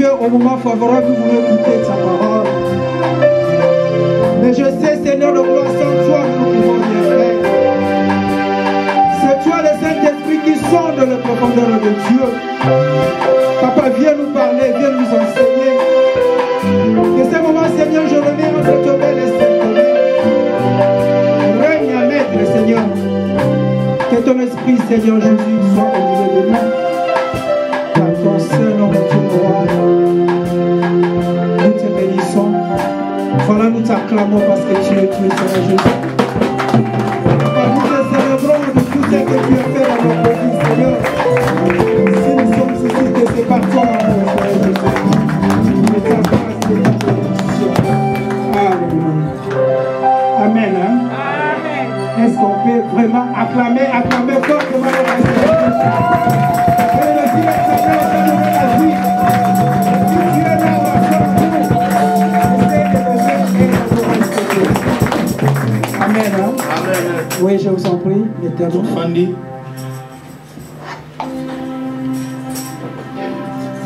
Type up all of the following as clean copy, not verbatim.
Seigneur, au moment favorable, nous voulons écouter ta parole. Mais je sais, Seigneur, de gloire, sans toi, nous ne pouvons rien faire. C'est toi, le Saint-Esprit, qui sonde les profondeurs de Dieu. Papa, viens nous parler, viens nous enseigner. Que ce moment, Seigneur, je remets entre tes mains et cette main. Règne à maître, Seigneur. Que ton esprit, Seigneur Jésus, soit au milieu de nous. Dans ton Saint-Nom, Dieu roi. Nous te bénissons. Voilà, nous t'acclamons parce que tu es Seigneur Jésus. Nous te célébrons de tout ce que tu as fait dans notre vie, Seigneur. Si nous sommes ici, que c'est par ton amour, Seigneur Jésus. Et ta grâce et ta bénédiction. Alléluia. Amen. Hein? Amen. Est-ce qu'on peut vraiment acclamer fortement le Seigneur Jésus? Et le Seigneur Seigneur, ça nous fait la vie. Si tu es là, on va faire tout. Amen. Hein? Amen. Oui, je vous en prie, l'éternel.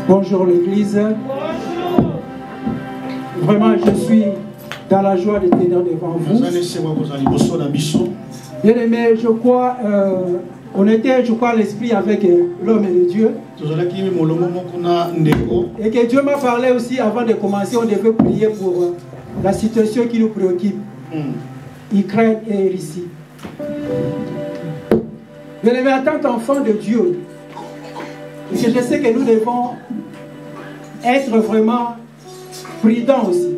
Bonjour l'église. Vraiment, je suis dans la joie de tenir devant vous. Bien aimé, je crois, on était, je crois, l'esprit avec l'homme et le Dieu. Et que Dieu m'a parlé aussi avant de commencer, on devait prier pour la situation qui nous préoccupe. Ukraine et Russie. Bien aimé, en tant qu'enfant de Dieu, et que je sais que nous devons être vraiment prudents aussi.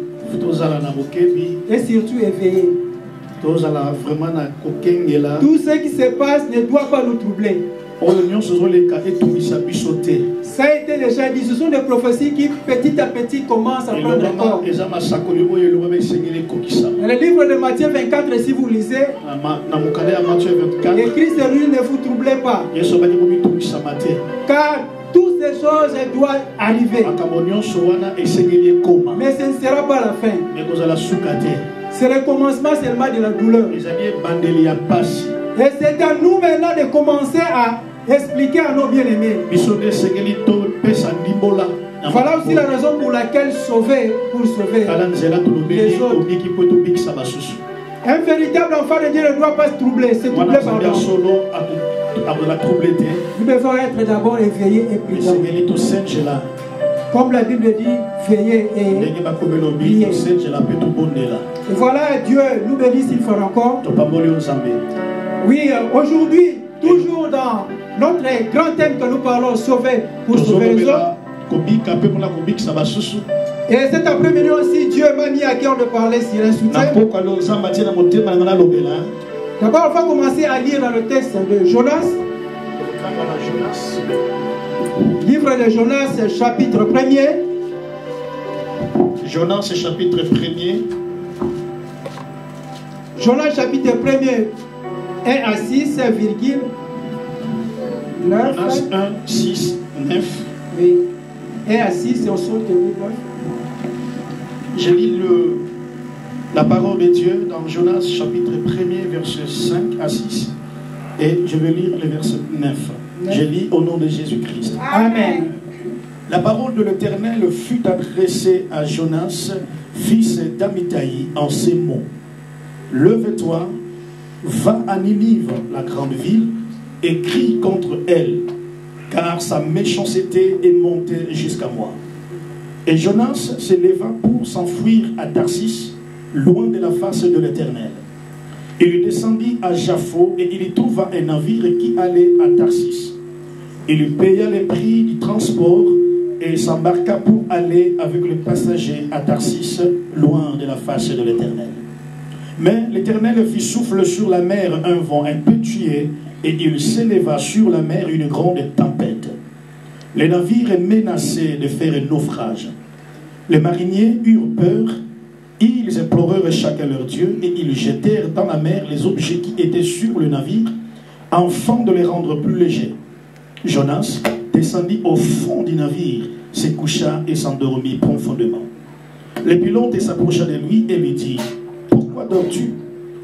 Et surtout éveillés. Tout ce qui se passe ne doit pas nous troubler. Ça a été déjà dit, ce sont des prophéties qui petit à petit commencent à prendre corps. Le livre de Matthieu 24, si vous lisez, écrit sur lui, ne vous troublez pas. Car toutes ces choses doivent arriver. Mais ce ne sera pas la fin. C'est le commencement seulement de la douleur. Et c'est à nous maintenant de commencer à expliquer à nos bien-aimés. Voilà aussi la raison pour laquelle sauver les autres. Un véritable enfant de Dieu ne doit pas se troubler. Se troubler, pardon. Nous devons être d'abord éveillés et prudents. Comme la Bible dit, veillez et priez. Et voilà, Dieu nous bénisse une fois encore. Oui, aujourd'hui, toujours dans notre grand thème que nous parlons, sauver pour sauver les autres. Et cet après-midi aussi, Dieu m'a mis à cœur de parler sur un sous-thème. D'abord, on va commencer à lire dans le texte de Jonas. Livre de Jonas, chapitre 1er. Jonas, chapitre 1er. Jonas, chapitre 1er, 1 à 6, virgule 9. Jonas 1, 6, 9. Oui. 1 à 6, et on saute 9. Je lis la parole de Dieu dans Jonas, chapitre 1er, verset 5 à 6. Et je vais lire le verset 9. Je lis au nom de Jésus-Christ. Amen. La parole de l'Éternel fut adressée à Jonas, fils d'Amittai, en ces mots. Lève-toi, va à Ninive, la grande ville, et crie contre elle, car sa méchanceté est montée jusqu'à moi. Et Jonas se leva pour s'enfuir à Tarsis, loin de la face de l'Éternel. Il descendit à Jaffo et il y trouva un navire qui allait à Tarsis. Il lui paya les prix du transport et s'embarqua pour aller avec les passagers à Tarsis, loin de la face de l'Éternel. Mais l'Éternel fit souffle sur la mer un vent impétueux et il s'éleva sur la mer une grande tempête. Le navire est menacé de faire un naufrage. Les mariniers eurent peur. Ils implorèrent chacun leur Dieu et ils jetèrent dans la mer les objets qui étaient sur le navire, afin de les rendre plus légers. Jonas descendit au fond du navire, se coucha et s'endormit profondément. Le pilote s'approcha de lui et lui dit: Pourquoi dors-tu?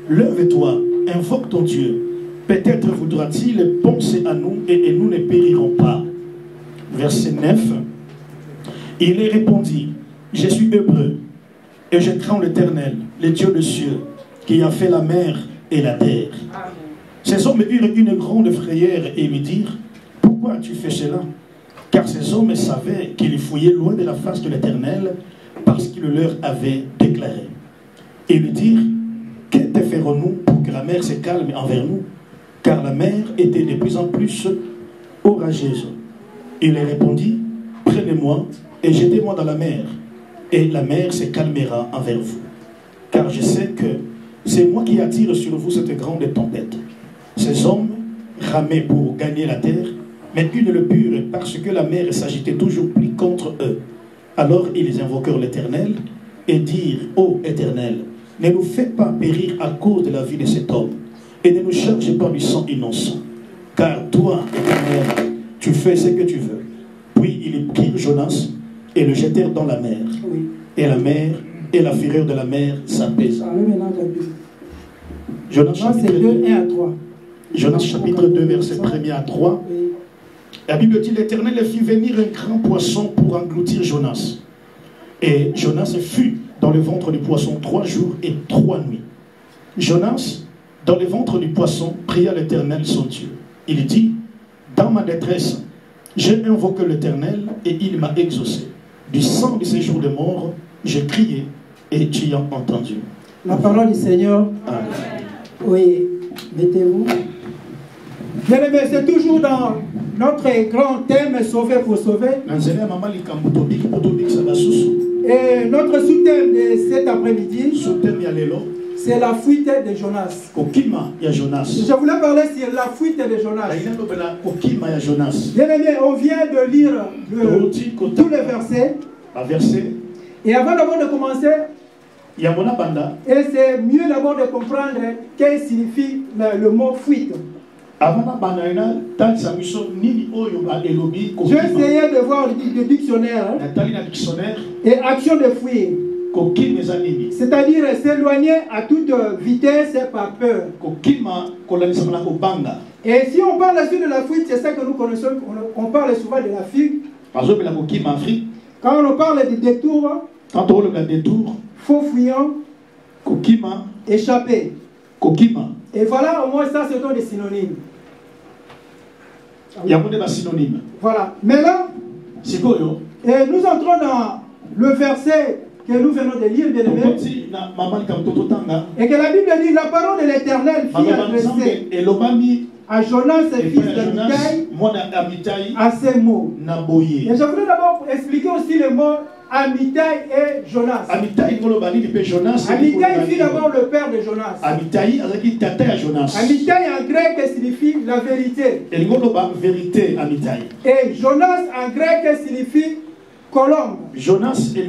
Lève-toi, invoque ton Dieu. Peut-être voudra-t-il penser à nous et nous ne périrons pas. Verset 9. Il lui répondit, je suis hébreu, et je crains l'Éternel, le Dieu des cieux, qui a fait la mer et la terre. Amen. Ces hommes eurent une grande frayeur et lui dirent, pourquoi as-tu fait cela? Car ces hommes savaient qu'ils fouillaient loin de la face de l'Éternel, parce qu'il leur avait déclaré. Et lui dirent, que te ferons-nous pour que la mer se calme envers nous? Car la mer était de plus en plus orageuse. Il leur répondit, prenez-moi et jetez-moi dans la mer, et la mer se calmera envers vous. Car je sais que c'est moi qui attire sur vous cette grande tempête. Ces hommes ramaient pour gagner la terre, mais ils ne le purent parce que la mer s'agitait toujours plus contre eux. Alors ils invoquèrent l'Éternel et dirent, ô Éternel, ne nous fais pas périr à cause de la vie de cet homme, et ne nous charge pas du sang innocent. Car toi, Éternel, tu fais ce que tu veux. Puis ils prirent Jonas et le jetèrent dans la mer. Oui. Et la mer et la fureur de la mer s'apaisa. Jonas chapitre 2, 1 à 3. Jonas chapitre 2, verset 1 à 3. Oui. La Bible dit, l'Éternel fit venir un grand poisson pour engloutir Jonas. Et Jonas fut dans le ventre du poisson 3 jours et 3 nuits. Jonas, dans le ventre du poisson, pria l'Éternel son Dieu. Il dit, dans ma détresse, j'ai invoqué l'Éternel et il m'a exaucé. Du sang de ces jours de mort, j'ai crié et tu as entendu. La parole du Seigneur. Amen. Oui, mettez-vous. Bien aimé, c'est toujours dans notre grand thème sauver pour sauver. Et notre sous-thème de cet après-midi, c'est la fuite de Jonas. Je voulais parler sur la fuite de Jonas. Bien aimé, on vient de lire tous les versets. Et avant d'abord de commencer, et c'est mieux d'abord de comprendre qu'est-ce que signifie le mot fuite. J'ai essayé de voir le dictionnaire et action de fuir. C'est-à-dire s'éloigner à toute vitesse par peur. Et si on parle de la fuite, c'est ça que nous connaissons, on parle souvent de la fuite. Quand on parle de détour, faux fuyant, échappé. Et voilà, au moins ça, ce sont des synonymes. Voilà. Mais là, et nous entrons dans le verset que nous venons de lire, bien aimé. Et que la Bible dit, la parole de l'Éternel fut adressée à Jonas, fils d'Amitai, à ces mots. Et je voulais d'abord expliquer aussi les mots Amitai et Jonas. Amitai fut d'abord le père de Jonas. Amitai en grec signifie la vérité. Et Jonas en grec signifie colombe. Jonas et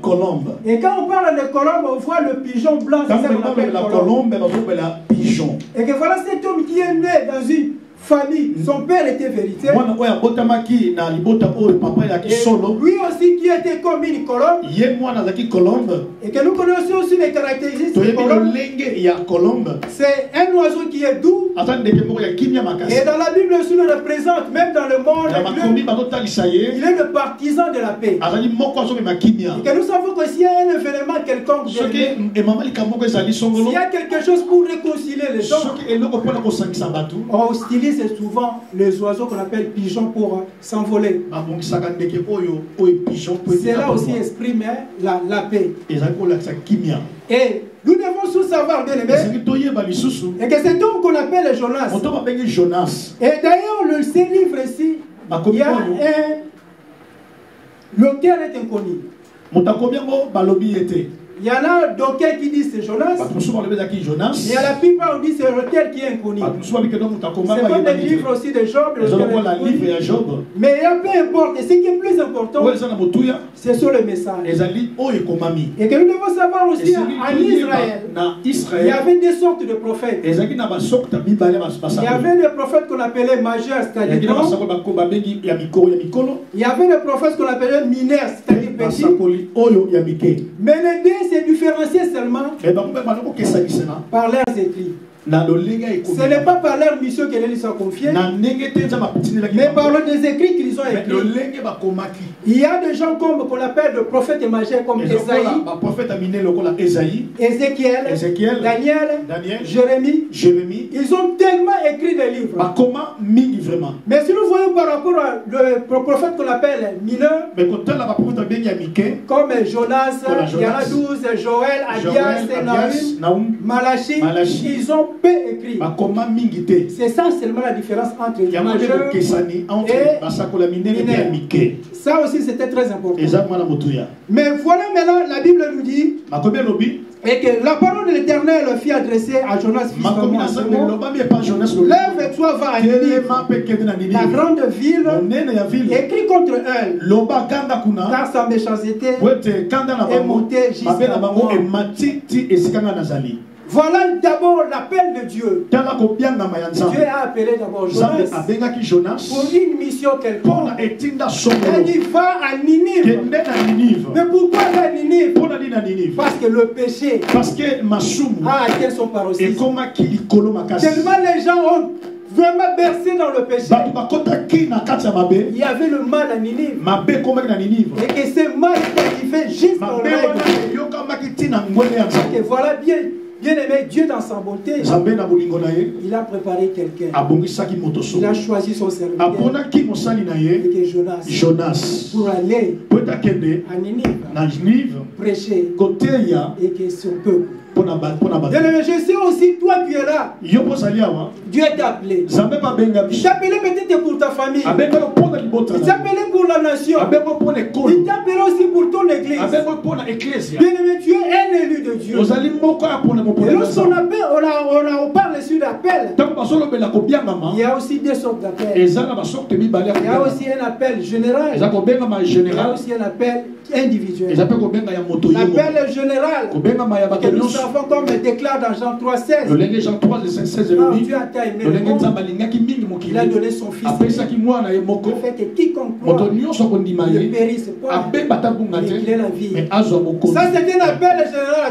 colombe. Et quand on parle de colombe, on voit le pigeon blanc. Quand on appelle la colombe, on appelle la pigeon. Et que voilà cet homme qui est né dans une famille. Son père était vérité. Et lui aussi qui était comme une colombe. Et que nous connaissons aussi les caractéristiques de colombe. C'est un oiseau qui est doux. Et dans la Bible aussi nous le présente, même dans le monde, il est le partisan de la paix. Et que nous savons que s'il y a un événement quelconque, s'il y a quelque chose pour réconcilier les gens, on utilise souvent les oiseaux qu'on appelle pigeons pour s'envoler. C'est là aussi exprime la paix. Et nous devons tous savoir, bien aimé, et que cet homme qu'on appelle Jonas, et d'ailleurs le ce livre ici, il y a l'auteur est inconnu. Il y en a d'aucuns qui disent c'est Jonas. Et à la plupart on dit c'est l'auteur qui est inconnu. C'est comme les livres aussi de Job. Mais peu importe, ce qui est plus important, c'est sur le message. Et que nous devons savoir aussi en Israël, il y avait des sortes de prophètes. Il y avait des prophètes qu'on appelait majeurs, c'est-à-dire il y avait des prophètes qu'on appelait mineurs, c'est-à-dire petits. Mais les deux se différenciaient seulement par leurs écrits. Ce n'est pas par leur mission que les sont confiés, mais par des écrits qu'ils ont écrits. Il y a des gens comme qu'on appelle le prophète majeur comme Esaïe, Ézéchiel, Daniel, Jérémie. Ils ont tellement écrit des livres. Mais si nous voyons par rapport au prophète qu'on appelle mineur, comme Jonas, il y en a 12, Joël, Abias, Nahum, Malachi, ils ont peu écrit. C'est ça seulement la différence entre les majeurs et mineurs. Ça aussi c'était très important. Mais voilà maintenant la Bible nous dit et que la parole de l'Éternel fut adressée à Jonas fils de Amoz. Lève-toi, va à Ninive, la grande ville, écrit contre elle, car sa méchanceté est montée jusqu'à moi. Voilà d'abord l'appel de Dieu. Dieu a appelé d'abord Jonas pour une mission quelconque. Il dit va à Ninive. Mais pourquoi à Ninive? Parce que le péché a atteint son paroxysme. Tellement les gens ont vraiment bercé dans le péché. Il y avait le mal à Ninive. Et que ce mal est arrivé juste dans le et voilà bien. Bien aimé, Dieu dans sa bonté, il a préparé quelqu'un. Il a choisi son serviteur, Jonas, pour aller à Ninive, prêcher et que son peuple. Bien aimé, je sais aussi, toi tu es là. Dieu t'a appelé. Il t'a appelé peut-être pour ta famille. Il t'a appelé pour la nation. Il t'a appelé aussi pour ton église. Bien aimé, tu es un élu de Dieu. Et lorsqu'on parle sur l'appel, il y a aussi deux sortes d'appels. Il y a aussi un appel général. Il y a aussi un appel individuel. L'appel général que nous savons comme déclare dans Jean 3,16. Dieu a aimé le monde. Il a donné son fils. Le fait que quiconque croit ne périsse pas, mais qu'il ait la vie. Ça c'est un appel général.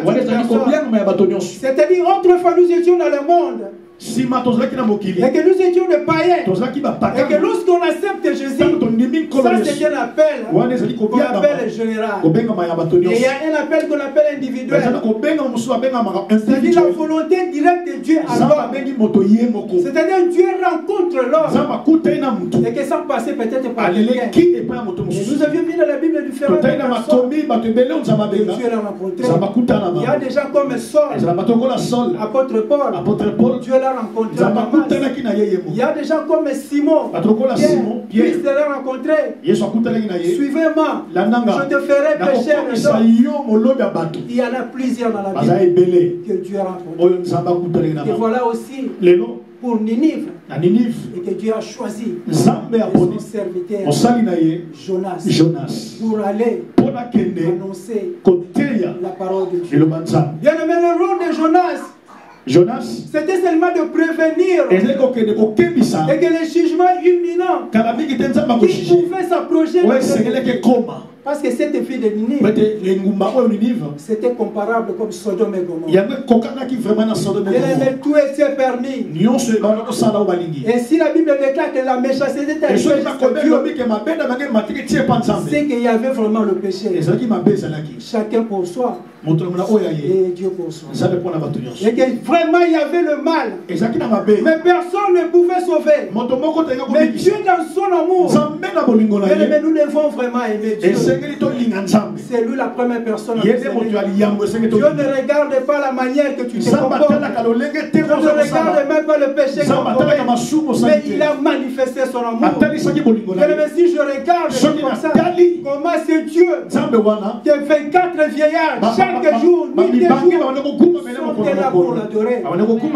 C'est-à-dire autrefois nous étions dans le monde. Et que nous étions des païens. Et que lorsqu'on accepte Jésus, ça c'est un appel général. Et il y a un appel qu'on appelle individuel. C'est-à-dire la volonté directe de Dieu à l'homme. C'est-à-dire Dieu rencontre l'homme. Et que sans passer peut-être par quelqu'un. Et nous avions vu dans la Bible différentes personnes. Dieu l'a rencontré. Il y a des gens comme Saul, apôtre Paul. Dieu l'a rencontré. Il y a des gens comme Simon, Pierre, Christ l'a rencontré. Suivez-moi, je te ferai pécher les hommes. Il y en a plusieurs dans la Bible que Dieu a rencontré. Et voilà aussi pour Ninive, et que Dieu a choisi son serviteur Jonas pour aller annoncer la parole de Dieu. Bien aimé, le rôle de Jonas, c'était seulement de prévenir et que les jugements imminents qui pouvaient s'approcher parce que cette fille de Ninive, c'était comparable comme Sodome et Gomorrhe. Tout était permis. Et si la Bible déclare que la méchanceté était arrivée jusqu'à Dieu, c'est qu'il y avait vraiment le péché. Chacun pour soi et Dieu pour soi. Et que vraiment il y avait le mal, mais personne ne pouvait sauver. Mais Dieu dans son amour, mais nous devons vraiment aimer Dieu. C'est lui la première personne à nous aimer. Dieu ne regarde pas la manière que tu te comportes. Dieu ne regarde même pas le péché mais il a manifesté son amour. Mais si je regarde comme ça, comment c'est Dieu que 24 vieillards chaque jour, nuit et jour, sont là pour l'adorer.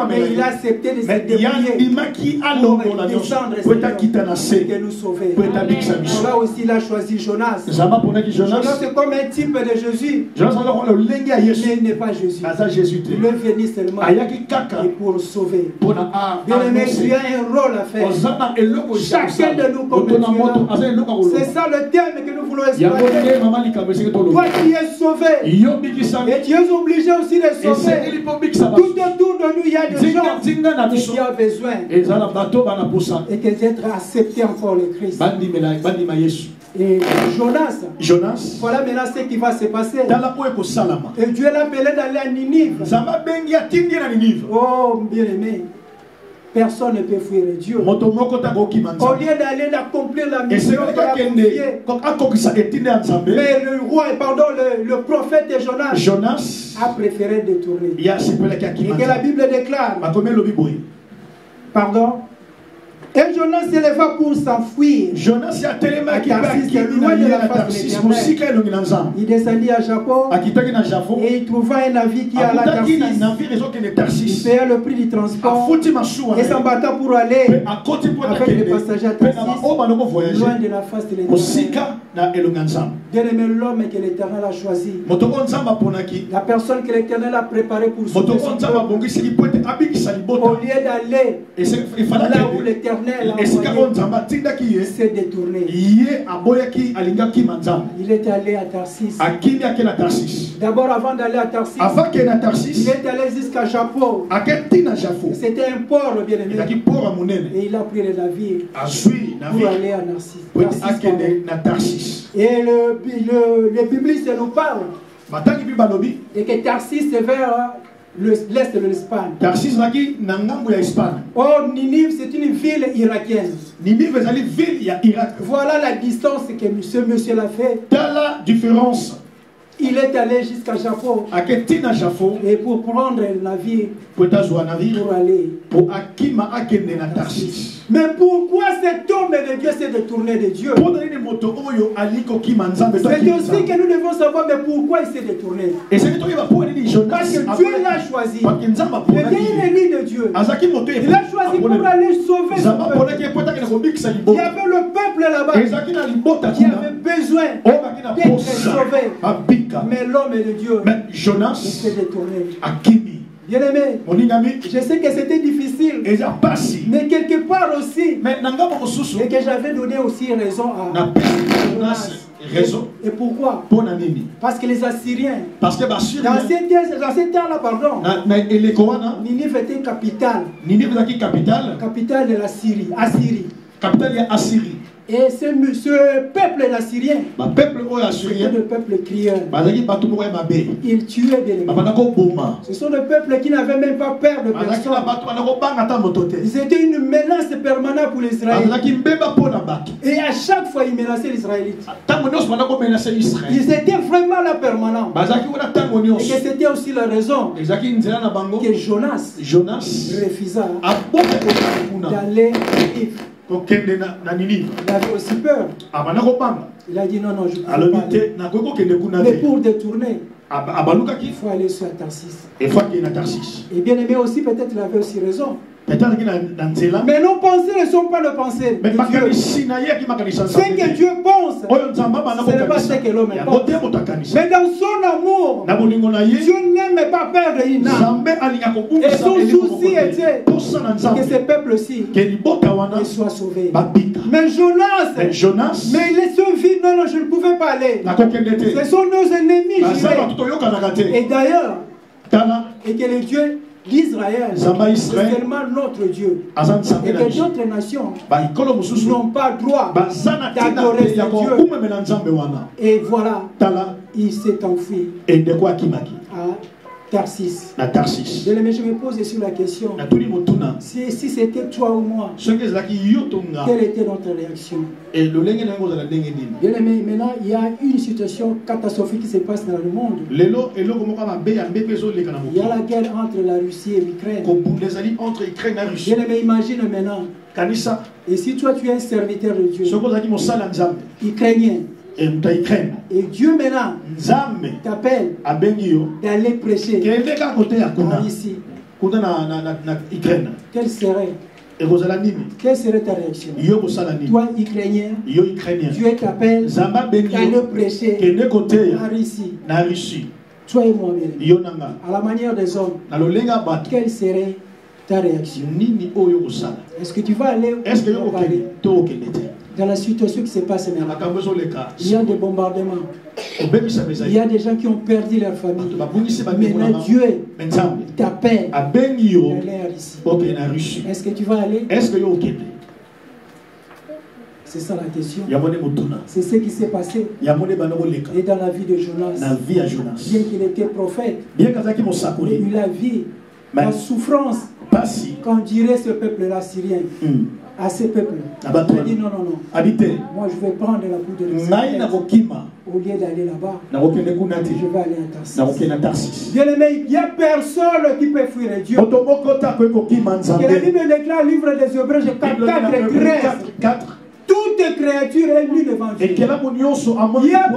Mais il a accepté de se débrouiller pour descendre et que nous sauver. Là aussi il a choisi Jonas Jonas c'est comme un type de Jésus. Mais il n'est pas Jésus. Il est venu seulement et pour sauver. Bien aimé, il y a un rôle à faire. Chacun de nous comme c'est ça le terme que nous voulons exploiter. Toi qui es sauvé, et tu es obligé aussi de sauver. Tout autour de nous, il y a des gens qui ont besoin et d'être acceptés encore le Christ. Et Jonas, voilà maintenant ce qui va se passer. Et Dieu l'a appelé d'aller à Ninive. Oh, bien aimé, personne ne peut fuir Dieu. Au lieu d'aller d'accomplir la mission, mais le prophète Jonas a préféré détourner. Et que la Bible déclare. Pardon. Et Jonas s'éleva pour s'enfuir. Jonas loin de la face de l'Éternel. Il descendit à Japon et il trouva un navire qui alla à Tarsis. Il paya le prix du transport et s'embarqua pour aller avec les passagers à Tarsis, loin de la face de l'Éternel. Bien aimé, l'homme que l'Éternel a choisi, la personne que l'Éternel a préparée pour sauver son peuple, au lieu d'aller là où l'Éternel s'est détourné. Il est allé à Tarsis. D'abord, avant d'aller à Tarsis, il est allé jusqu'à Japon. C'était un port, bien aimé. Et il a pris le navire pour aller à Tarsis. Et le bibliste nous parle et que Tarsis est vers l'est de l'Espagne. Oh, Ninive, c'est une ville irakienne. Voilà la distance que ce monsieur l'a fait. Il est allé jusqu'à Japon. Et pour prendre le navire, pour aller. Mais pourquoi cet homme de Dieu s'est détourné de Dieu? C'est aussi que nous devons savoir, mais pourquoi il s'est détourné? Parce que Dieu l'a choisi. Il est un ennemi de Dieu. Il l'a choisi pour aller sauver son peuple. Il y avait le peuple là-bas qui avait besoin d'être sauvé. Mais l'homme de Dieu s'est détourné. Bien aimé, je sais que c'était difficile, mais quelque part aussi, et que j'avais donné aussi raison à Jonas. Et pourquoi? Parce que les Assyriens, dans ces temps-là, pardon, Ninive était capitale de la Syrie, Assyrie. Et ce peuple assyrien, c'était le peuple crieur. Ils tuaient bien les gens. Ce sont des peuples qui n'avaient même pas peur de personne. C'était une menace permanente pour les Israélites. Et à chaque fois, ils menaçaient les Israélites. Ils étaient vraiment là permanents. Et que c'était aussi la raison que Jonas refusa d'aller à Ninive. Il avait aussi peur. Il a dit non, je ne peux pas aller. Mais pour détourner, il faut aller sur Tarsis. Et bien aimé aussi, peut-être il avait aussi raison. Mais nos pensées ne sont pas nos pensées. Ce que Dieu pense, ce n'est pas ce que l'homme pense. Mais dans son amour, Dieu n'aime pas perdre une âme. Et son souci était que ce peuple-ci soit sauvé. Mais Jonas, mais il est sauvé. Non, je ne pouvais pas aller. Ce sont nos ennemis. Et d'ailleurs, et que les dieux d'Israël, c'est seulement notre Dieu. Et que d'autres nations n'ont pas droit d'adorer ce Dieu. Et voilà, il s'est enfui à Tarsis. Mais je me pose sur la question, si c'était toi ou moi, quelle était notre réaction? Bien aimé, maintenant il y a une situation catastrophique qui se passe dans le monde. Il y a la guerre entre la Russie et l'Ukraine. Bien aimé, imagine maintenant. Et si toi tu es un serviteur de Dieu, ukrainien, et Dieu maintenant t'appelle d'aller prêcher ici, quelle serait Quelle serait ta réaction? Toi, Ukrainien, Dieu t'appelle d'aller prêcher en Russie. Toi et moi, bien, à la manière des hommes, quelle serait ta réaction? Est-ce que tu vas aller dans la situation qui se passe maintenant? Il y a des bombardements. Il y a des gens qui ont perdu leur famille. Maintenant, Dieu t'appelle d'aller en Russie. Est-ce que tu vas aller? C'est ça la question. C'est ce qui s'est passé. Et dans la vie de Jonas, bien qu'il était prophète, il a vu la souffrance quand dirait ce peuple-là syrien. À ces peuples, il a dit non, moi je vais prendre la poudre de l'expérience. Au lieu d'aller là-bas, je vais aller à Tarsis. Bien aimé, il n'y a personne qui peut fuir Dieu. Et la Bible déclare, livre des Hébreux, 4:13. Toute créature est nue devant Dieu. Il n'y a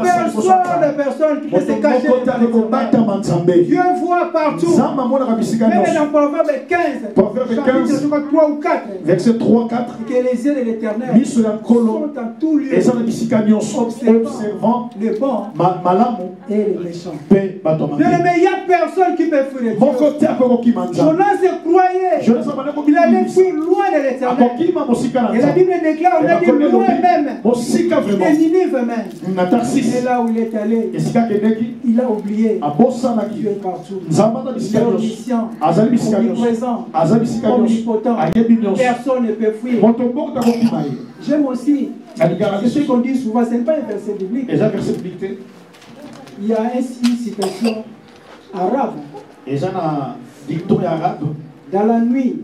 personne qui peut se cacher devant Dieu. Dieu voit partout. Même dans Proverbe 15, chapitre 3 ou 4, verset 3, 4, que les yeux de l'Éternel sont en tout lieu, observant le bon et le méchant. Bien aimé, il n'y a personne qui peut fuir Dieu. Jonas se croyait qu'il allait fuir loin de l'Éternel. Et la Bible déclare, on a dit loin même, et Ninive même. Et là où il est allé, il a oublié Dieu est partout. Il est omniscient, omniprésent, omnipotent. Personne ne peut fuir. J'aime aussi, c'est ce qu'on dit souvent, ce n'est pas un verset biblique. Il y a une citation arabe. Dans la nuit,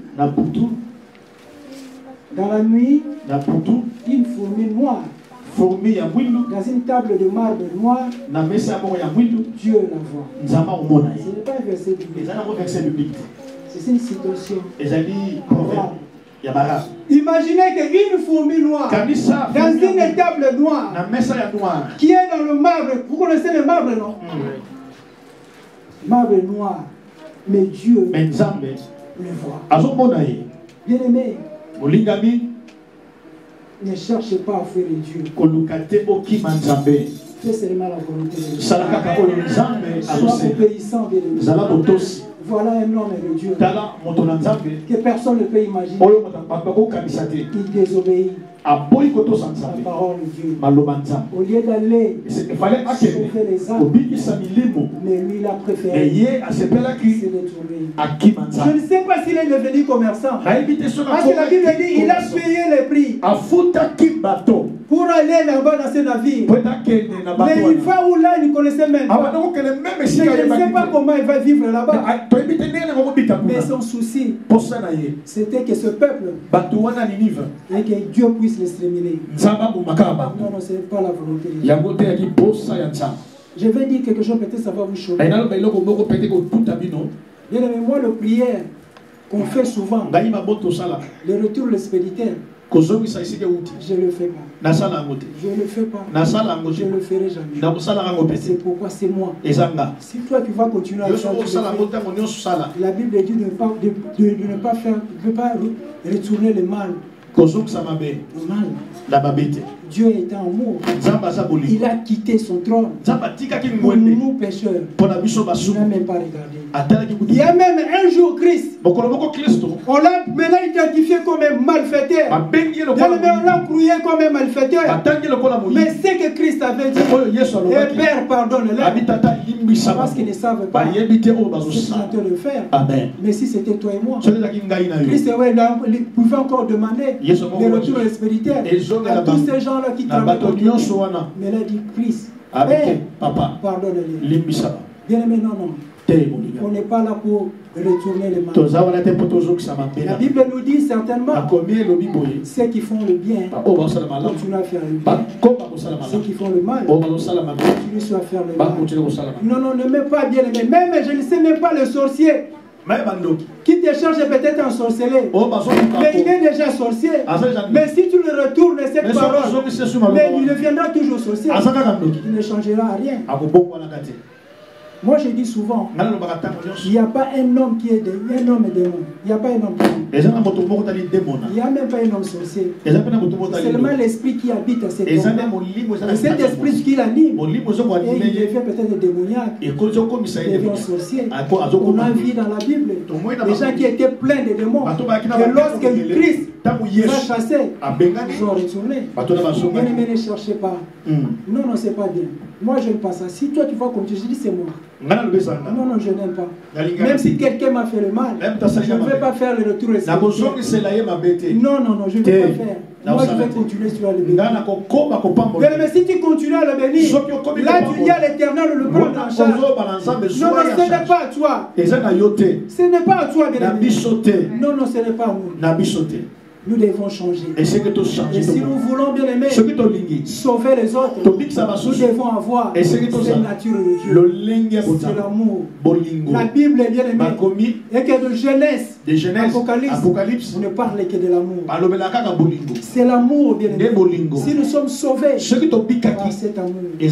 une fourmi noire, dans une table de marbre noire, Dieu la voit. Ce n'est pas un verset biblique. C'est une citation arabe. Imaginez qu'une fourmi noire, dans une table noire, qui est dans le marbre, vous connaissez le marbre, non? Marbre noir, mais Dieu le voit. Bien aimé, ne cherchez pas à fuir Dieu. Fais seulement la volonté de Dieu. Sois obéissant, bien aimé. Voilà un homme de Dieu que personne ne peut imaginer. Il désobéit à la parole de Dieu. Au lieu d'aller sauver les âmes, mais lui il a préféré se détourner. Je ne sais pas s'il est devenu commerçant. Parce que la Bible dit il a payé le prix pour aller là-bas dans ce navire. Mais il va où là, il ne connaissait même pas. Je ne sais pas comment il va vivre là-bas. Mais son souci, c'était que ce peuple, et que Dieu puisse l'exterminer. Non, ce n'est pas la volonté de Dieu. Je vais dire quelque chose, peut-être ça va vous choquer. Bien aimé, moi, le prière qu'on fait souvent, le retour de l'expéditeur, je ne le fais pas. Je ne le fais pas. Je ne le ferai jamais. C'est pourquoi c'est moi. Si toi tu vas continuer à faire, la Bible dit de ne pas faire, de ne pas retourner le mal. Dieu est en amour. Il a quitté son trône pour nous pécheurs. Il n'a même pas regardé. Il y a même un jour Christ. On l'a maintenant identifié comme un malfaiteur. On l'a crouillé comme un malfaiteur. Mais c'est que Christ avait dit, et Père pardonne-le. Parce qu'ils ne savent pas ce qu'ils sont en train de faire. Mais si c'était toi et moi, Christ pouvait encore demander le retour de l'expéditeur à tous ces gens-là qui travaillent. Mais il a dit, Christ, pardonne-les. Bien aimé, non. On n'est pas là pour retourner les mal. La Bible nous dit certainement ceux qui font le bien continuent à faire le bien. Ceux qui font le mal continuent à faire le mal. Non, ne mets pas bien aimé. Même je ne sais même pas le sorcier qui te cherche peut-être un sorcier, mais il est déjà sorcier. Mais si tu le retournes cette parole, mais il deviendra toujours sorcier. Il ne changera rien. Moi je dis souvent, il n'y a pas un homme qui est un homme démon. Il n'y a pas un homme démon. Il n'y a même pas un homme sorcier. C'est seulement l'esprit qui habite à cet homme. Et cet esprit qui l'anime. Et il devient peut-être démoniaque. Il devient sorcier. On a vu dans la Bible des gens qui étaient pleins de démons. Et lorsque Christ les a chassés, ils ont retourné. Bien aimé, ne cherchez pas. Non, c'est pas bien. Moi, je n'aime pas ça. Si toi, tu vas continuer, je dis c'est moi. Non, je n'aime pas. Même si quelqu'un m'a fait le mal, je ne vais pas faire le retour. Non, je ne vais pas faire. Moi, je vais continuer sur le bénir. Mais si tu continues à le bénir, là, tu dis à l'Éternel de le prendre en charge. Non, ce n'est pas à toi. Ce n'est pas à toi, bien aimé. Non, ce n'est pas à nous. Nous devons changer. Et si nous voulons, bien aimer, sauver les autres, nous devons avoir cette nature de Dieu. C'est l'amour. La Bible est bien aimée. Et que de Genèse, Apocalypse, on ne parle que de l'amour. C'est l'amour, bien aimé. Si nous sommes sauvés par cet amour, et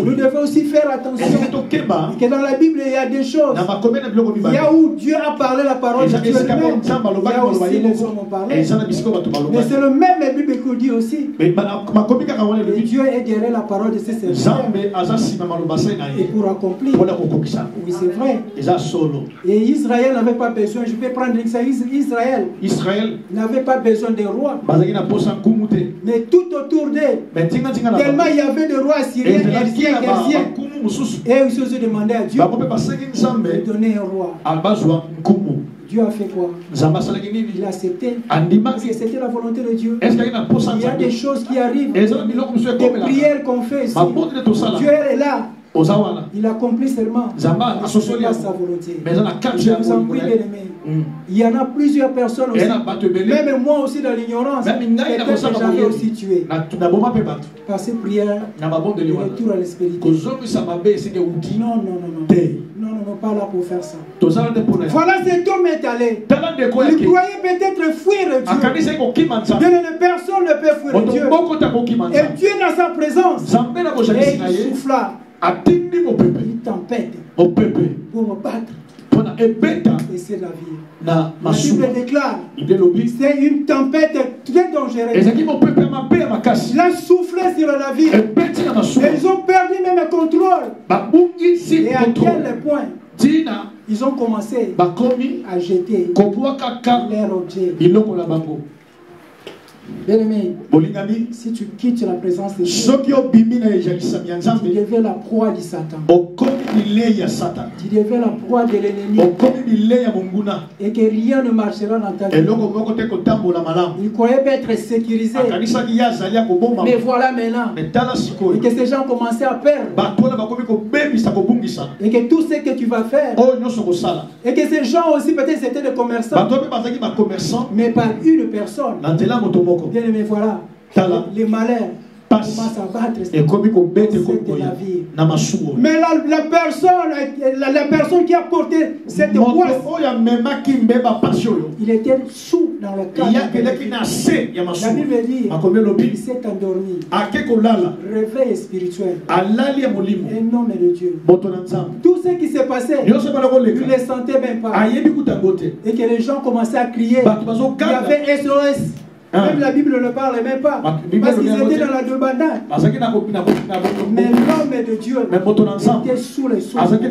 nous devons aussi faire attention que dans la Bible, il y a des choses. Il y a où Dieu a parlé la parole de Dieu lui-même. Il y a aussi les hommes ont parlé. Mais c'est le même Bible qui dit aussi. Et Dieu est derrière la parole de ses serviteurs. Et pour accomplir. Oui, c'est vrai. Et Israël n'avait pas besoin. Je peux prendre l'exemple. Israël n'avait pas besoin de roi. Mais tout autour d'eux, tellement il y avait de rois syriens, persiens. Et ils se sont demandé à Dieu de donner un roi. Dieu a fait quoi? Il a accepté. Parce que c'était la volonté de Dieu. Il y a des choses qui arrivent. Des prières qu'on fait ici. Dieu est là. Il accomplit seulement. Ce n'est pas sa volonté. Je vous en prie, bien aimé. Il y en a plusieurs personnes aussi. Même moi aussi dans l'ignorance. Peut-être que j'avais aussi tué. Par ces prières, le retour à l'espérité. Non, pas là pour faire ça. Voilà, cet homme est allé. Il croyait peut-être fuir Dieu. Bien, personne ne peut fuir Dieu. Et Dieu dans sa présence. Et il souffla. Une tempête pour me battre. Et c'est la vie. La Bible déclare c'est une tempête très dangereuse. Il a soufflé sur la vie. Et ils ont perdu même le contrôle. Et à quel point ils ont commencé à jeter leurs objets. Bien-aimé, si tu quittes la présence de Dieu, tu deviens la proie de Satan. Tu deviens la proie de l'ennemi. Et que rien ne marchera dans ta vie. Il croyait être sécurisé. Mais voilà maintenant. Et que ces gens commençaient à perdre. Et que tout ce que tu vas faire. Et que ces gens aussi peut-être c'était des commerçants. Mais pas une personne. Bien aimé, voilà. Les malheurs commencent à battre. Mais la personne qui a porté cette poisse, il était sous dans le cadre. La Bible dit il s'est endormi. Réveil spirituel. Un homme de Dieu. Tout ce qui s'est passé, il ne le sentait même pas. Et que les gens commençaient à crier. Il y avait SOS. Même la Bible ne parle même pas. Parce qu'ils étaient dans la débandade. Mais l'homme de Dieu était sous les soins. C'est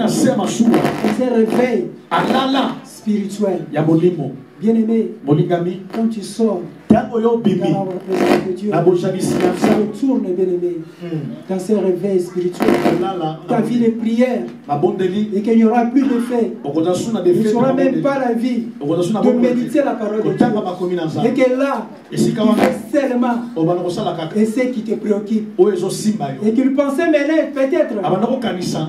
un réveil spirituel. Bien aimé, quand tu sors dans la présence de Dieu, tu retournes, bien aimé, dans ce réveil spirituel. Ta vie de prière, et qu'il n'y aura plus de fait. Il ne sera même pas la vie de méditer la parole de Dieu. Et que là, il fait seulement et ce qui te préoccupe. Et qu'il pensait mener peut-être.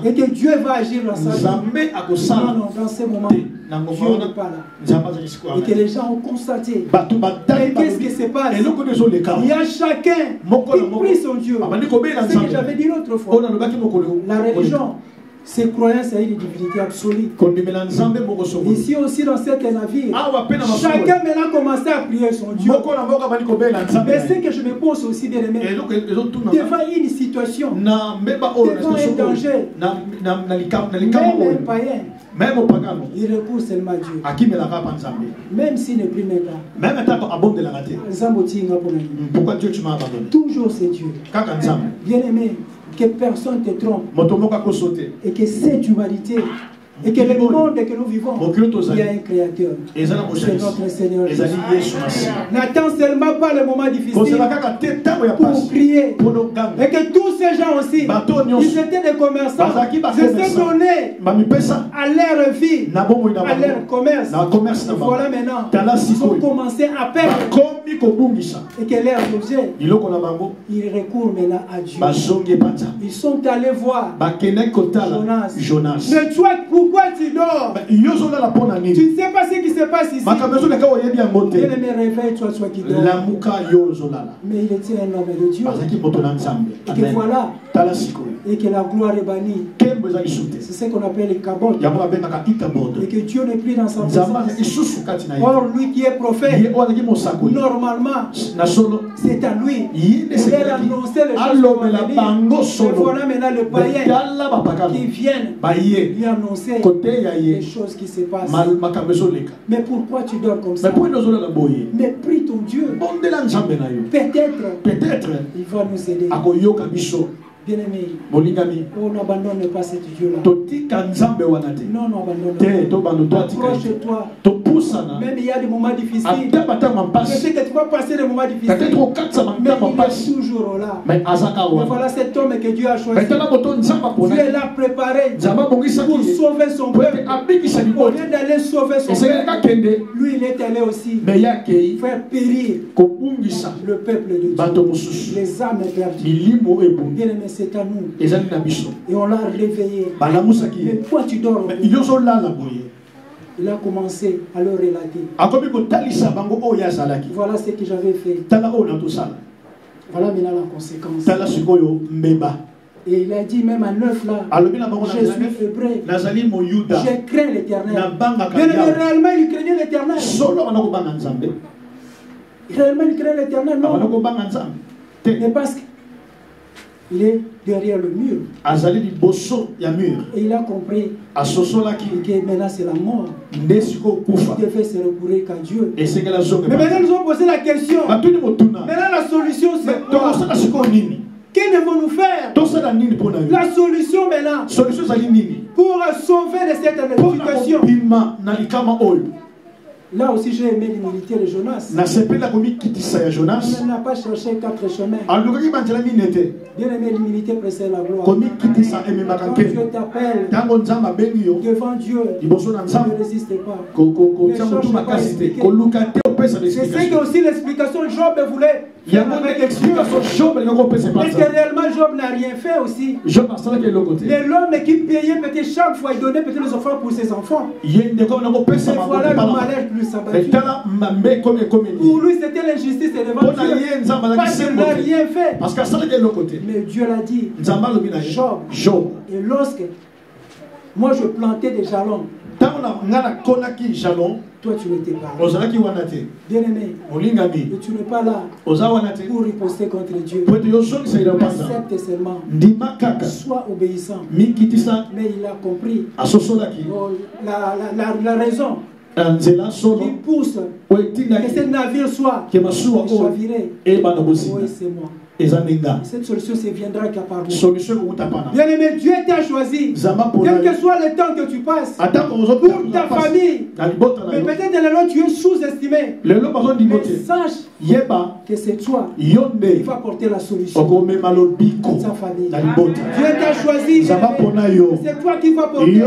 Et que Dieu va agir dans sa vie. Non, dans ce moment, Dieu n'est pas là. Et que les gens ont constaté. Et qu'est-ce qui se passe? Il y a chacun qui prie son Dieu. C'est ce que j'avais dit l'autre fois. La religion, Ces croyances à une divinité absolue. Ici aussi dans cet navire, chacun maintenant commençait à prier son Dieu. Mais ce que je me pose aussi, bien aimé, devant une situation, devant un danger, même un païen, il recourt seulement à Dieu. Même s'il ne prie même pas. Pourquoi Dieu tu m'as abandonné? Toujours c'est Dieu. Bien aimé, que personne ne te trompe. Et que cette humanité, et que le monde que nous vivons, il y a un créateur. C'est notre Seigneur Jésus. N'attends seulement pas le moment difficile pour prier. Et que tous ces gens aussi, ils étaient des commerçants, ils se donnaient à leur vie, à leur commerce. Voilà maintenant, ils ont commencé à perdre. Et que leurs objets, ils recourent maintenant à Dieu. Ils sont allés voir Jonas. Mais toi, pourquoi tu dors? Tu ne sais pas ce qui se passe ici. Bien aimé, réveille-toi, toi qui dors. Mais il était un homme de Dieu. Et que voilà, et que la gloire est bannie. C'est ce qu'on appelle les kabotes. Et que Dieu n'est plus dans sa présence. Or, lui qui est prophète, normalement, c'est à lui. Il a annoncé les choses. Et voilà maintenant le païen qui viennent lui annoncer les choses qui se passent. Mais pourquoi tu dors comme ça? Mais prie ton Dieu. Peut-être il va nous aider. Bien-aimé, on n'abandonne pas cet Dieu-là. Non, n'abandonne pas. Approche-toi. Même il y a des moments difficiles. Je sais que tu vas passer des moments difficiles. Mais il est toujours là. Mais voilà cet homme que Dieu a choisi. Dieu l'a préparé pour sauver son peuple. Au lieu d'aller sauver son peuple, lui il est allé aussi faire périr le peuple de Dieu. Les âmes perdues. Bien-aimé, c'est à nous. Et on l'a réveillé. Mais pourquoi tu dors? Il a commencé à le relater. Voilà ce que j'avais fait. Voilà maintenant la conséquence. Et il a dit même à 9 là, je suis hébreu, je crains l'Éternel. Mais réellement il craignait l'Éternel. Réellement il craint l'Éternel, non. Mais parce que il est derrière le mur. Et il a compris que maintenant c'est la mort. Il devait se recourir qu'à Dieu. Mais maintenant nous avons posé la question. Maintenant la solution c'est quoi? Que devons-nous faire? La solution maintenant pour sauver de cette situation. Là aussi j'ai aimé l'humilité de Jonas. Il n'a pas cherché 4 chemins. Bien aimé, l'humilité précède la gloire. Quand Dieu t'appelle devant Dieu, ne résiste pas. C'est ce que aussi l'explication de Job voulait. Est-ce que réellement Job n'a rien fait aussi? L'homme qui payait peut-être chaque fois, il donnait peut-être les offrandes pour ses enfants. Et voilà le malheur plus abattu. Pour lui c'était l'injustice devant Dieu. Parce qu'il n'a rien fait. Mais Dieu l'a dit. Job. Et lorsque moi je plantais des jalons, toi tu n'étais pas là. Bien aimé, et tu n'es pas là pour riposter contre Dieu. Accepte seulement. Sois obéissant. Mais il a compris la raison qui pousse que ce navire soit chaviré. Oui, c'est moi. Cette solution ne viendra qu'à part moi. Bien aimé, Dieu t'a choisi. Quel que soit le temps que tu passes pour ta famille. Mais peut-être dans le tu es sous-estimé. Mais sache que c'est toi qui va porter la solution pour ta famille. Dieu t'a choisi. C'est toi qui vas porter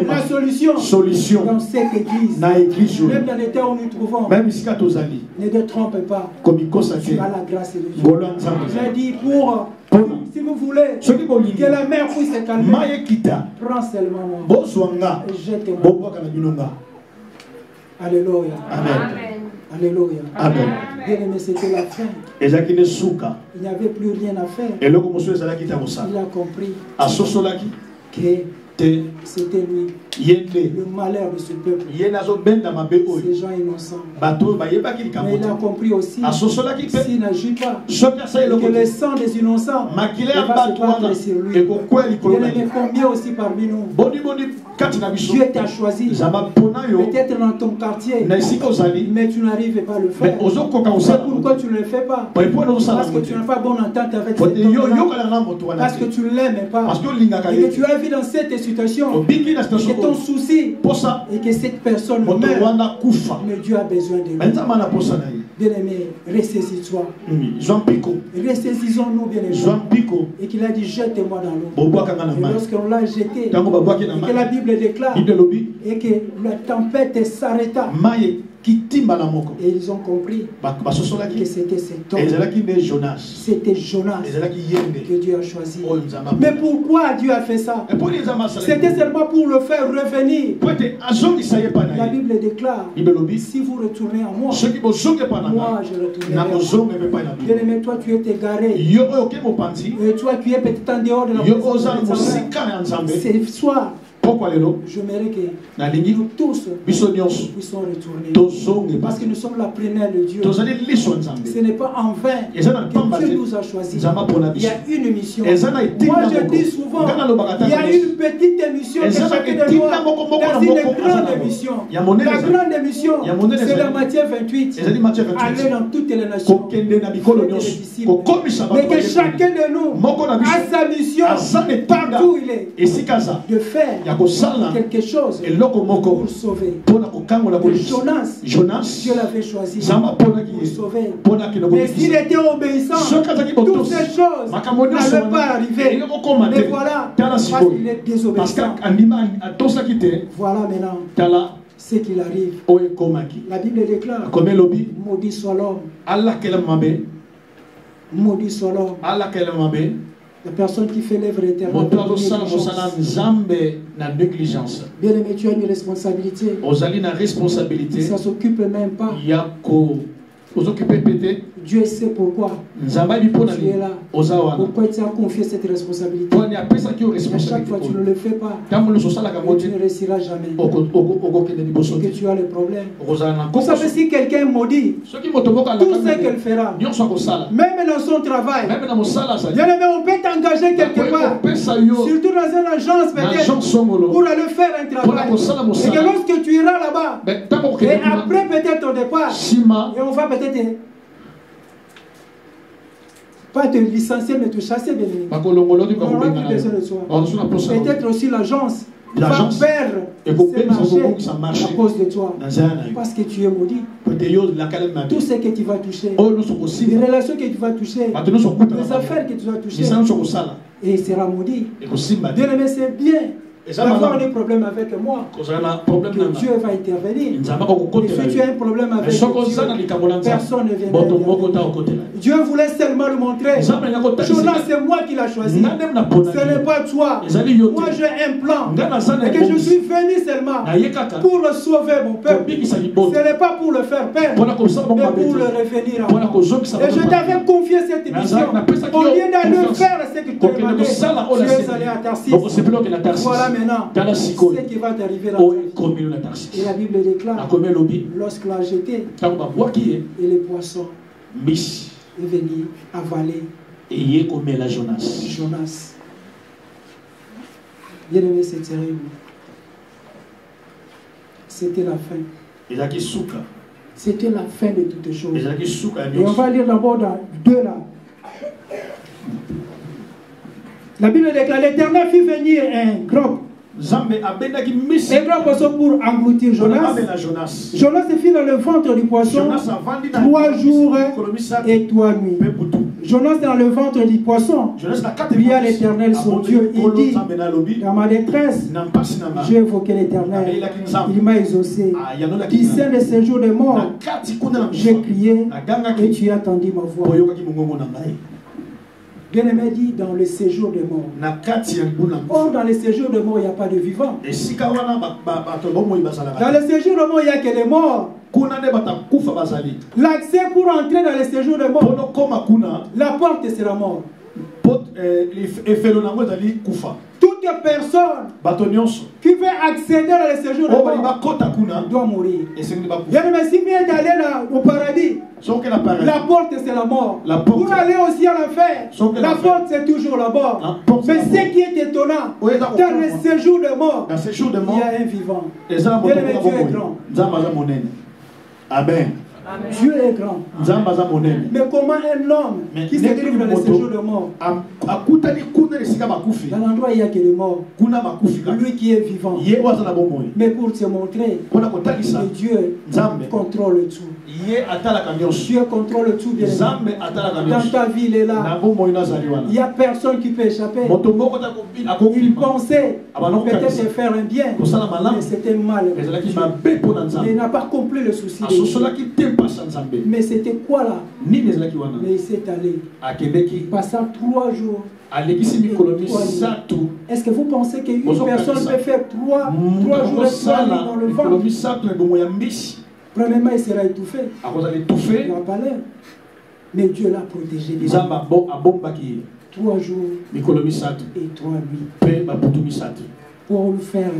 la solution dans cette église. Même dans les temps où nous nous trouvons. Ne te trompe pas. Tu as la grâce de Dieu. J'ai dit si vous voulez que la mer puisse se calmer, prends seulement moi et jette-moi. Alléluia. Amen. Alléluia. Amen. Bien aimé, c'était la fin. Il n'y avait plus rien à faire. Il a compris que C'était lui. Le malheur de ce peuple. Ces gens innocents. Mais il a compris aussi s'il n'agit pas, que le sang des innocents va se battre sur lui. Il y en a combien aussi parmi nous. Dieu t'a choisi. Peut-être dans ton quartier. Mais tu n'arrives pas à le faire. C'est pourquoi tu ne le fais pas. Parce que tu n'as pas bonne entente avec cet homme. Parce que tu ne l'aimes pas. Et que tu as vu dans cette situation. Et que ton souci. Et que cette personne meurt. Mais Dieu a besoin de lui. Bien-aimé, ressaisis-toi. Ressaisissons-nous, bien-aimé. Et qu'il a dit, jette-moi dans l'eau. Et lorsqu'on l'a jeté, et que la Bible déclare, et que la tempête s'arrêta. Et ils ont compris que c'était cet homme. C'était Jonas que Dieu a choisi. Mais pourquoi Dieu a fait ça? C'était seulement pour le faire revenir. La Bible déclare, si vous retournez à moi, moi je retournerai. Bien-aimé, toi tu es égaré. Et toi qui es peut-être en dehors de la présence de l'Éternel. Ce soir, j'aimerais que nous tous puissions retourner. Parce que nous sommes la plénière de Dieu. Ce n'est pas en vain que Dieu nous a choisis. Il y a une mission. Moi je dis souvent, il y a une petite émission que chacun de nous a dans une grande émission. La grande émission, c'est la Matthieu 28. Aller dans toutes les nations. Mais que chacun de nous a sa mission partout où il est. De faire quelque chose pour sauver. Jonas, Dieu l'avait choisi pour sauver. Mais s'il était obéissant, toutes ces choses n'avaient pas arrivé. Mais voilà, parce qu'il est désobéissant. Voilà maintenant ce qu'il arrive. La Bible déclare, maudit soit l'homme. Maudit soit l'homme. La personne qui fait l'œuvre éternelle. Bien aimé, tu as une responsabilité. Ça ne s'occupe même pas. Dieu sait pourquoi tu es là. Pourquoi tu as confié cette responsabilité. À chaque fois tu ne le fais pas. Et tu ne réussiras jamais. Et que tu as le problème. Vous savez, si quelqu'un maudit, tout ce qu'elle fera, même dans son travail, bien aimé, on peut t'engager quelque part, surtout dans une agence peut-être, pour aller faire un travail. Et que lorsque tu iras là-bas, et après peut-être au départ, et on va peut-être pas te licencier, mais te chasser, bien aimé. On aura plus besoin de toi. Peut-être aussi l'agence va perdre ses marchés à cause de toi. Parce que tu es maudit. Tout ce que tu vas toucher, les relations que tu vas toucher, les affaires que tu vas toucher, et il sera maudit. Bien aimé, c'est bien d'avoir des problèmes avec moi, que Dieu va intervenir. Et si tu as un problème avec Dieu, personne ne viendra. Dieu voulait seulement le montrer. Jonas, c'est moi qui l'ai choisi. Ce n'est pas toi. Moi, j'ai un plan. Et que je suis venu seulement pour le sauver, mon peuple. Ce n'est pas pour le faire perdre, mais pour le revenir à moi. Et je t'avais confié cette mission. Au lieu d'aller faire ce que tu as demandé, tu es allé à Tarsis. Voilà maintenant ce qui va t'arriver dans ta vie. Et la Bible déclare, lorsqu'il a jeté, et les poissons est venu avaler Jonas. Bien aimé, c'est terrible. C'était la fin. C'était la fin de toutes choses. Et on va lire d'abord dans 2 là. La Bible déclare, l'Éternel fit venir un groupe. Un grand poisson pour engloutir Jonas. Jonas se fit dans le ventre du poisson 3 jours et 3 nuits. Jonas dans le ventre du poisson pria l'Éternel son Dieu. Il dit, dans ma détresse, j'ai évoqué l'Éternel. Il m'a exaucé. Du sein de ces jours de mort, j'ai crié et tu as entendu ma voix. Bien-aimé dit dans le séjour des morts. Or, dans le séjour des morts, il n'y a pas de vivants. Dans le séjour des morts, il n'y a que les morts. L'accès pour entrer dans le séjour des morts, la porte c'est la mort. Toute toute personne bato nyonso qui veut accéder dans le séjour de oyo mort balingi bakota kuna doit mourir. esengeli bakufa. Bien aimé, si vient d'aller au paradis, soki na paradis la porte c'est la mort. La porte. Pour aller aussi à l'enfer, Sauf que la l'enfer. porte c'est toujours la mort. La porte, Mais c'est la ce qui est étonnant, Oui, ça, dans le comprend. séjour de mort, dans ce jour de il mort y a un vivant. eza na moto Bien aimé, moko Dieu est boye grand. nzambe aza monene. Amen. Dieu est grand. nzambe aza monene. Mais comment un homme Mais qui se trouve dans le séjour de mort, akutani kuna esika bakufi dans l'endroit où il n'y a que les morts, kuna bakufi kaka. lui qui est vivant, ye oyo aza na bomoi mais pour te montrer mpona kotalisa que Dieu nzambe contrôle tout. ye atalaka nyonso. Dieu contrôle tout, bien aimé. nzambe atalaka Dans nyonso ta vie, il est na là. bomoi nazali Il n'y wana. a personne qui peut échapper. moto moko ta Il akobima pensait Abandon peut-être kanisa. faire un bien, Kosala malamu. mais c'était mal. ezalaki mabe mpona Mais il nzambe n'a pas compris le souci de Dieu. asosolaki te mpasa nzambe Mais c'était quoi là? nini ezalaki wana Mais il s'est allé. akendeki Passant 3 jours. alekisi mikolo misato. Est-ce que vous pensez qu'une Bonjour, personne Kalisa. peut faire 3 jours et 3 nuits dans le mikolo ventre? misato na bomo ya mbisi Premièrement, il sera étouffé. akozala Il étouffé. n'aura pas l'air. Mais Dieu l'a protégé. nzambe abombaki ye 3 jours mikolo misato et 3 nuits. mpe babutu misato Pour le faire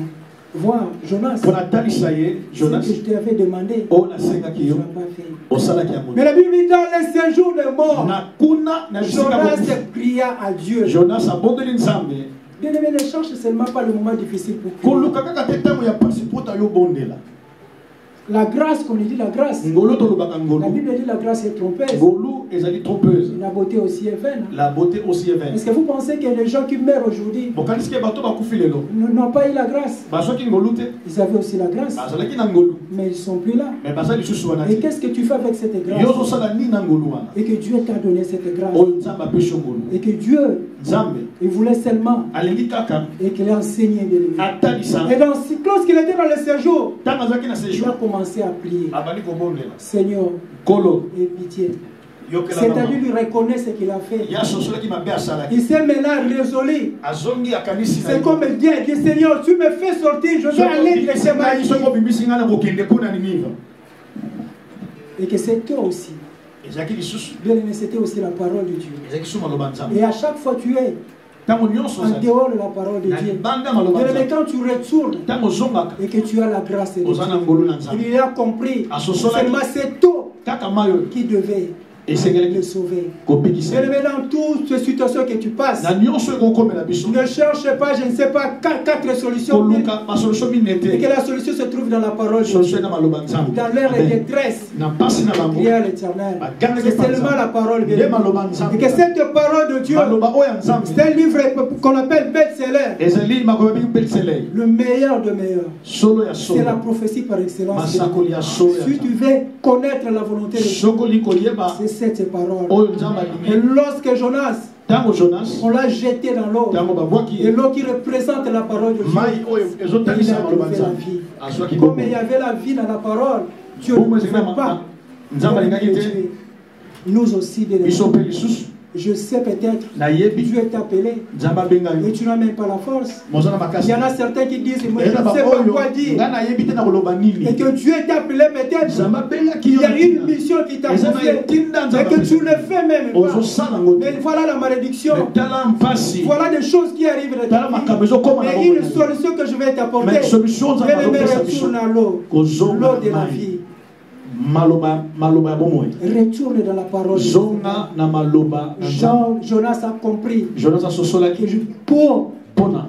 voir Jonas. mpona talisa ye Ce jonas que je t'avais demandé, oyo nasengaki tu ne yo l'as pas fait. osalaki yango. Mais la Bible dit dans les séjours de mort, na kuna na bisika Jonas bokufa. pria à Dieu. jonas abondeli nzambe Bien aimé, ne cherche seulement pas le moment difficile pour prier. koluka kaka te ntango ya pasi mpota yo bondela. La grâce, comme il dit la grâce. ngolu tolobaka La ngolu Bible dit la grâce est trompeuse. ngolu ezali trompeuse. La beauté aussi est vaine. la beauté aussi est vaine. Est-ce que vous pensez que les gens qui meurent aujourd'hui bokanisi ke bato bakufi lelo n'ont pas eu la grâce? bazwaki ngolu te Ils avaient aussi la grâce, bazalaki na ngolu mais ils ne sont plus là. me baza lisusu wana Et te. qu'est-ce que tu fais avec cette grâce? yo ozosala nini na ngolu wana Et que Dieu t'a donné cette grâce. oyo nzambe apesi yo ngolu. Et que Dieu, nzambe il voulait seulement alingi kaka et qu'il a enseigné de lui. atalisa Et donc, lorsqu'il était dans le séjour, ntango azalaki na il a séjour commencé à prier. abandi kobondela Seigneur, kolo aie pitié. yokela C'est-à-dire lui reconnaît ce qu'il a fait. ya sosolaki mabe asalaki Il s'est maintenant résolu. azongi akanisi na C'est comme dire, dit Seigneur, tu me fais sortir, je vais aller directement ngai ici. soki obimisi ngai na kokende kuna ninive Et que c'est toi aussi. ezalaki lisusu Bien aimé, c'était aussi la parole de Dieu. ezalaki su maloba nzambe Et à chaque fois tu es ntango nyonso en ozali dehors de la parole de na Dieu. libanda maloba Bien aimé, nzambe quand tu retournes ntango ozongaka et que tu as la grâce de Dieu, oza na ngolu na nzambe il a compris Ah, ce soir-là, seulement c'est toi kaka mai oyo qui devais esengelaki le sauver. kobikisa Bien aimé, dans toutes ces situations que tu passes, na nyonso ekokomela biso ne cherche pas, je ne sais pas, quatre solutions. koluka basolution mine Et que te la solution se trouve dans la parole de solution Dieu. na maloba nzambe Dans leur Amen. détresse, na mpasi na bango prier à l'éternel. Baganga C'est ke panza. seulement la parole de nde Dieu. maloba nzambe Et que cette parole de Dieu, maloba oyo ya nzambe c'est un livre qu'on appelle best-seller. ezali makoba bingi belsele Le meilleur de meilleur. solo ya C'est la solo prophétie par excellence. masakoli ya solo ya Si tu nzambe veux connaître la volonté de Dieu, sokoli koyeba c'est cette parole. oyo nzambe Et alingi lorsque Jonas, ntango jonas on l'a jeté dans l'eau, ntango babwaki et l'eau qui représente la parole de Dieu, mai oyo il a ezotalisa maloba trouvé la nzambe vie. azwaki Comme bongo il y avait la vie dans la parole, Dieu Bongo ne ezali na veut pas nzambe alingaki te tuer. Nous aussi, bien biso aimés. mpe lisusu Je sais peut-être, nayebi Dieu est appelé, nzambe abenga mais yo tu n'as même pas la force. moza na Il makasi y en a certains qui disent, moi je eza ne sais pas baoyo quoi dire. ngai nayebi te na koloba Et nini que Dieu est appelé peut-être. nzambe abengaki Il yo y a na une ntina. mission qui t'a eza na confiée. etinda Et nzambe que tu ne fais même pas. ozosala yango Mais te voilà la malédiction. Mais tala mpasi Voilà des choses qui arrivent de ta tala makambo ezokoma na vie. Mais bongo une na yo. solution que je vais t'apporter. Mais solution nzambe Bien aimé, azopesa biso retourne à l'eau. kozonga L'eau de la mai vie. maloba ya bomoi Retourne dans la parole. de Dieu. zonga na maloba na nzambe Jonas a compris jonas asosolaki que pour, mpona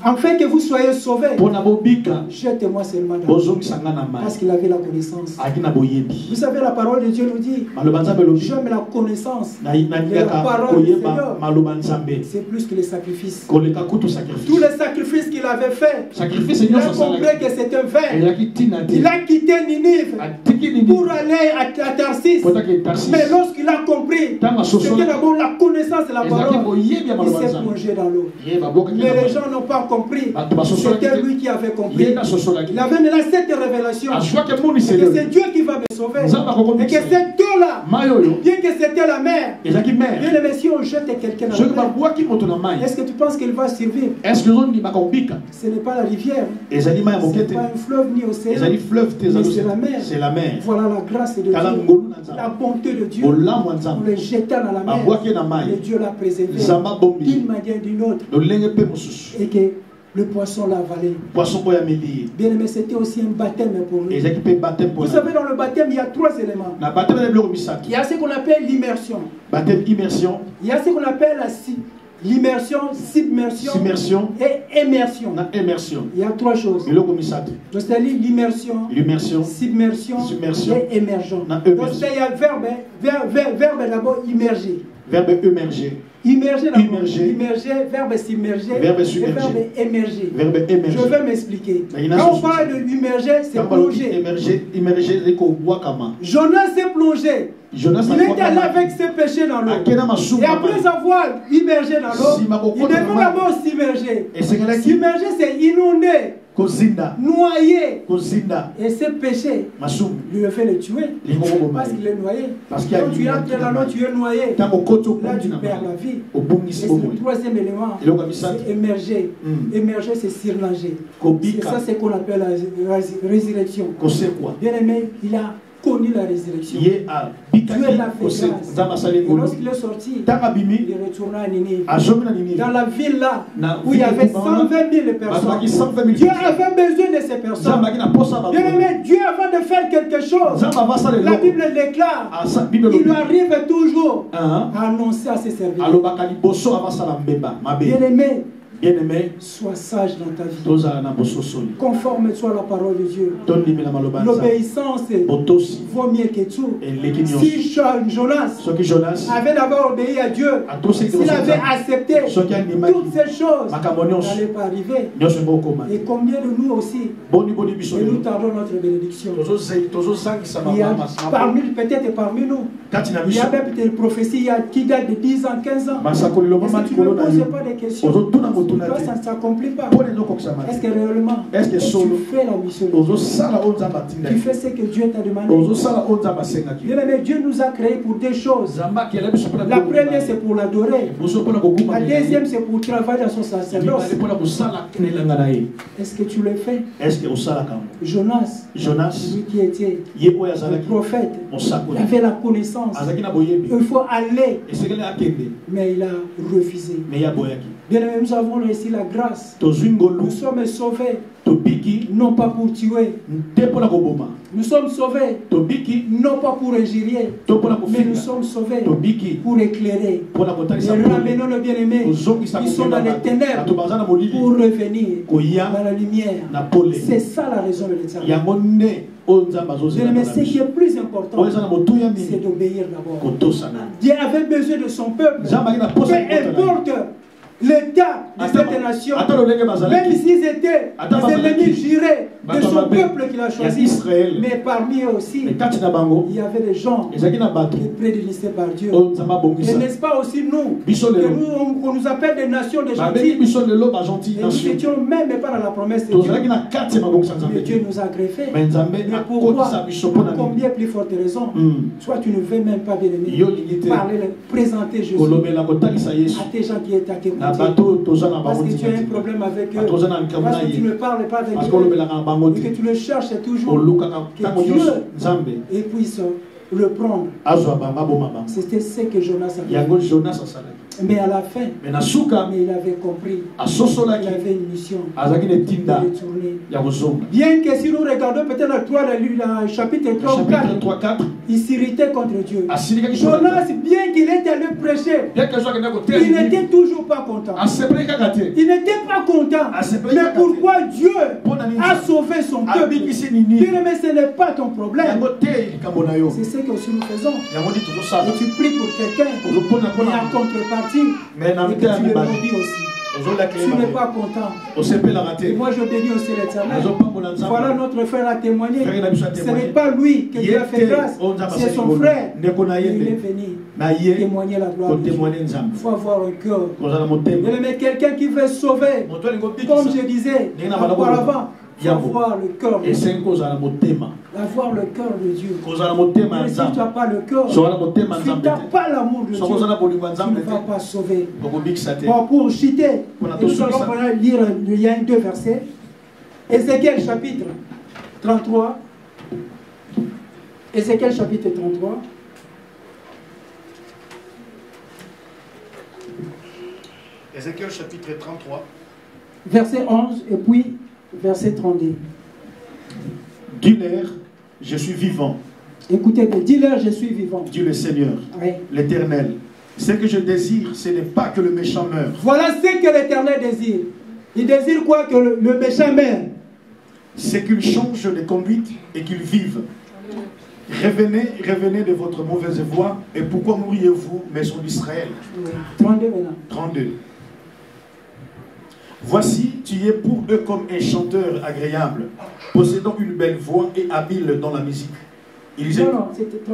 afin que vous soyez sauvés, mpona bobika jetez-moi seulement dans l'eau. bozongisa nga na mai Parce qu'il avait la connaissance. aki na boyebi Vous savez, la parole de Dieu nous dit, maloba nzambe elobi j'aime la connaissance. nalingaka parole du koyeba Seigneur. maloba nzambe C'est plus que les sacrifices. koleka kutu Tous sacrifice les sacrifices qu'il avait faits, sacrifice il a nyonso compris asalaki que c'était vain. ezalaki ntina te Il a quitté Ninive atiki nini pour aller à Tarsis. potaki tarsis Mais lorsqu'il a compris, Ntango asosola- c'était d'abord la connaissance de la ezalaki parole. boyebi ya Il maloba s'est nzambe plongé dans l'eau. ye babokaki Mais na les mai. gens n'ont pas compris. bato basosolaki C'était te lui qui avait compris. ye nasosolaki Il avait maintenant cette révélation. azwaki Et que emoniseli c'est Dieu qui va me sauver. nzambe Et que akokomisa cette eau-là, mai oyo bien que c'était la mer, ezalaki mer bien aimé, si on jette quelqu'un dans soki la mer, babwaki moto na mai est-ce que tu penses qu'il va survivre? est-ce que ozondimaka kobika Ce n'est pas la rivière, ezali mai ya ce moke n'est te pas un fleuve ni océan. ezali fleuve te Mais ezali c'est la mer. c'est la mer Voilà la grâce de Dieu, tala ngolu na la nzambe bonté de Dieu. bolamu ya On nzambe le jeta dans la mer. babwaki na Mais mai Dieu l'a préservé nzambe d'une abombi manière ou d'une autre. lolenge mpe mosusu Et que Le poisson l'a avalé. Poisson pour Amélie. Bien aimé, c'était aussi un baptême pour lui. Et j'ai équipé baptême pour Vous savez, dans le baptême, il y a 3 éléments. La baptême de l'eau misaki. Il y a ce qu'on appelle l'immersion. Baptême immersion. Il y a ce qu'on appelle l'immersion, submersion et immersion. La immersion. Il y a 3 choses. L'eau misaki. Donc c'est-à-dire l'immersion, L'immersion. submersion et immersion. Donc il y a le verbe d'abord immerger. Verbe immerger. Immerger d'abord. Immerger. Immerger, verbe submerger. Verbe submerger. Verbe émerger. Verbe émerger. Je vais m'expliquer. Mais Quand on parle de immerger, c'est plonger. Immerger, c'est qu'on voit comment. Jonas s'est plongé. Il était allé avec ses péchés dans l'eau. Et après avoir immergé dans l'eau, il devait d'abord s'immerger. S'immerger, c'est inonder, noyer. Et ses péchés lui ont fait le tuer. Parce qu'il est noyé. Quand tu entres dans l'eau, tu es noyé. Là, tu perds la vie. Et c'est le 3e élément. C'est émerger. Émerger, c'est surnager. Et ça, c'est ce qu'on appelle la résurrection. Bien aimé, il a connu la résurrection. Dieu l'a fait grâce. Et lorsqu'il est sorti, il est retourné à Ninive. Dans la ville là, où il y avait 120 000 personnes. Dieu avait besoin de ces personnes. Bien aimé, Dieu avant de faire quelque chose, la Bible déclare, il lui arrive toujours à annoncer à ses serviteurs. Bien aimé, Bien-aimé, sois sage dans ta vie. Conforme-toi à la parole de Dieu. L'obéissance vaut mieux que tout. Si Jonas avait d'abord obéi à Dieu, s'il avait accepté toutes ces choses, n'allait pas arriver. Et combien de nous aussi, et nous tardons notre bénédiction. Il y a peut-être parmi nous, il y a même des prophéties qui datent de 10 ans, 15 ans. Est-ce que tu ne poses pas des questions? Ça ne s'accomplit pas. Est-ce que réellement tu fais la mission de Dieu? Tu fais ce que Dieu t'a demandé. Bien aimé, Dieu nous a créés pour des choses. La première, c'est pour l'adorer. La deuxième, c'est pour travailler dans son sacerdoce. Est-ce que tu le fais? Jonas, lui qui était le prophète, il avait la connaissance. Il faut aller. Mais il a refusé. Bien aimé, nous avons ici la grâce. Nous sommes sauvés, non pas pour tuer. Nous sommes sauvés, non pas pour injurier, mais nous sommes sauvés pour éclairer. Et ramenons le bien-aimé qui sont dans les ténèbres pour revenir dans la lumière. C'est ça la raison de l'éternel. Mais ce qui est plus important, c'est d'obéir d'abord. Dieu avait besoin de son peuple. Peu importe l'état de cette nation, même s'ils étaient des ennemis jurés de son peuple qu'il a choisi, mais parmi eux aussi, il y avait des gens prédéfinis par Dieu. Et n'est-ce pas aussi nous, qu'on nous appelle des nations de gentils, et nous n'étions même pas dans la promesse de Dieu, mais Dieu nous a greffés. Mais pourquoi? Combien plus forte raison? Toi tu ne veux même pas, bien aimé, parler, présenter Jésus à tes gens qui étaient à tes côtés. Parce que tu as un problème avec eux, parce que tu ne parles pas avec eux, et que tu le cherches toujours, que Dieu puisse le prendre. C'était ce que Jonas a fait. Mais à la fin, mais il avait compris qu'il avait une mission de retourner. Bien que si nous regardons peut-être le chapitre 3 ou 4, il s'irritait contre Dieu. Jonas, bien qu'il ait allé prêcher, il n'était toujours pas content. Il n'était pas content. Mais pourquoi Dieu a sauvé son peuple? Mais ce n'est pas ton problème. C'est ce que nous faisons. Et tu pries pour quelqu'un, et en contrepartie, et que tu le maudis aussi. Tu n'es pas content. Et moi je bénis aussi l'Éternel. Voilà notre frère a témoigné. Ce n'est pas lui que Dieu a fait grâce, c'est son frère. Il est venu témoigner la gloire de Dieu. Il faut avoir un cœur. Mais quelqu'un qui veut sauver, comme je disais auparavant, il faut avoir le cœur de Dieu. Avoir le cœur de Dieu. Mais si tu n'as pas le cœur, si tu n'as pas l'amour de Dieu, tu ne vas pas sauver. Bon, pour citer, nous allons lire il y a 2 versets. Ézéchiel chapitre 33. Ézéchiel chapitre 33. Ézéchiel chapitre 33. verset 11 et puis verset 32. Dis-leur, je suis vivant. Écoutez, dis-leur, je suis vivant. Dit le Seigneur, Oui. l'Éternel. Ce que je désire, ce n'est pas que le méchant meure. Voilà ce que l'Éternel désire. Il désire quoi? Que le méchant meure. C'est qu'il change de conduite et qu'il vive. Revenez, revenez de votre mauvaise voie. Et pourquoi mourriez-vous, maison d'Israël? Oui. 32 maintenant. 32. Voici, tu es pour eux comme un chanteur agréable, possédant une belle voix et habile dans la musique. Ils Non, non, c'était 32.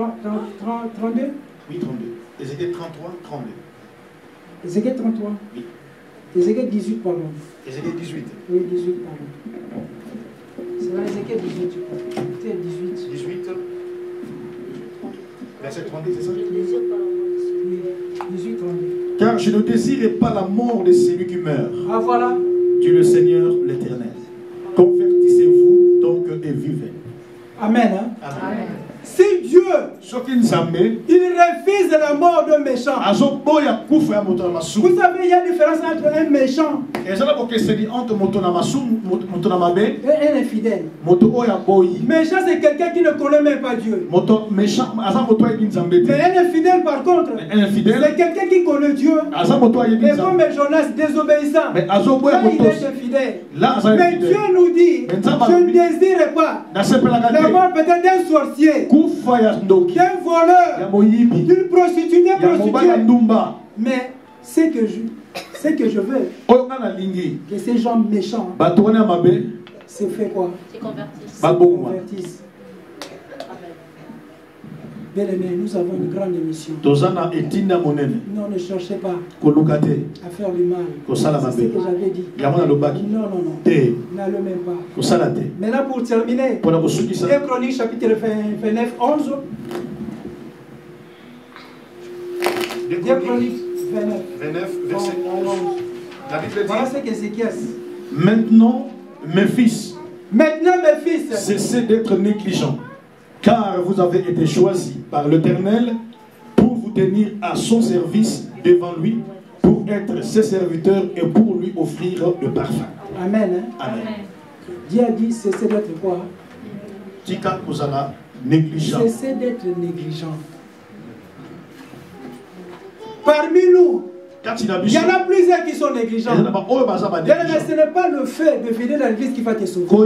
Oui, 32. Ézéchiel 33, 32. Ézéchiel 33. Oui. Ézéchiel 18, pardon. Ézéchiel 18. Oui, 18, pardon. C'est là Ézéchiel 18, tu crois. Ézéchiel 18. 18. Verset 32, c'est ça? Oui, 18, 32. Car je ne désirais pas la mort de celui qui meurt. Ah, voilà. Dit le Seigneur l'Éternel. Convertissez-vous donc et vivez. Amen. Hein? Amen. Si Dieu, il refuse la mort d'un méchant. Vous savez, il y a une différence entre un méchant et un infidèle. Méchant, c'est quelqu'un qui ne connaît même pas Dieu. Mais un infidèle, par contre, c'est quelqu'un qui connaît Dieu. Et comme Jonas, désobéissant, là, il est infidèle. Mais Dieu nous dit, je ne désire pas la mort peut-être d'un sorcier, d'un voleur, d'une prostituée, mais ce que je veux, que ces gens méchants se fait quoi? Se convertissent. Bien aimé, nous avons une grande émission. Non, ne cherchez pas à faire du mal. C'est ce que j'avais dit. Non, non, non. N'allez même pas. Maintenant, pour terminer, 2 Chroniques chapitre 29, 11. 2 Chroniques 29, verset 11. La Bible dit, voilà ce qu'Ézéchias. Maintenant, mes fils, cessez d'être négligents, car vous avez été choisis par l'Éternel pour vous tenir à son service devant lui, pour être ses serviteurs et pour lui offrir le parfum. Amen. Hein? Amen. Dieu a dit, cessez d'être quoi? Tika kozala négligent. Cessez d'être négligent. Parmi nous, il y en a plusieurs qui sont négligents. Mais ce n'est pas le fait de venir dans l'église qui va te sauver. Ce n'est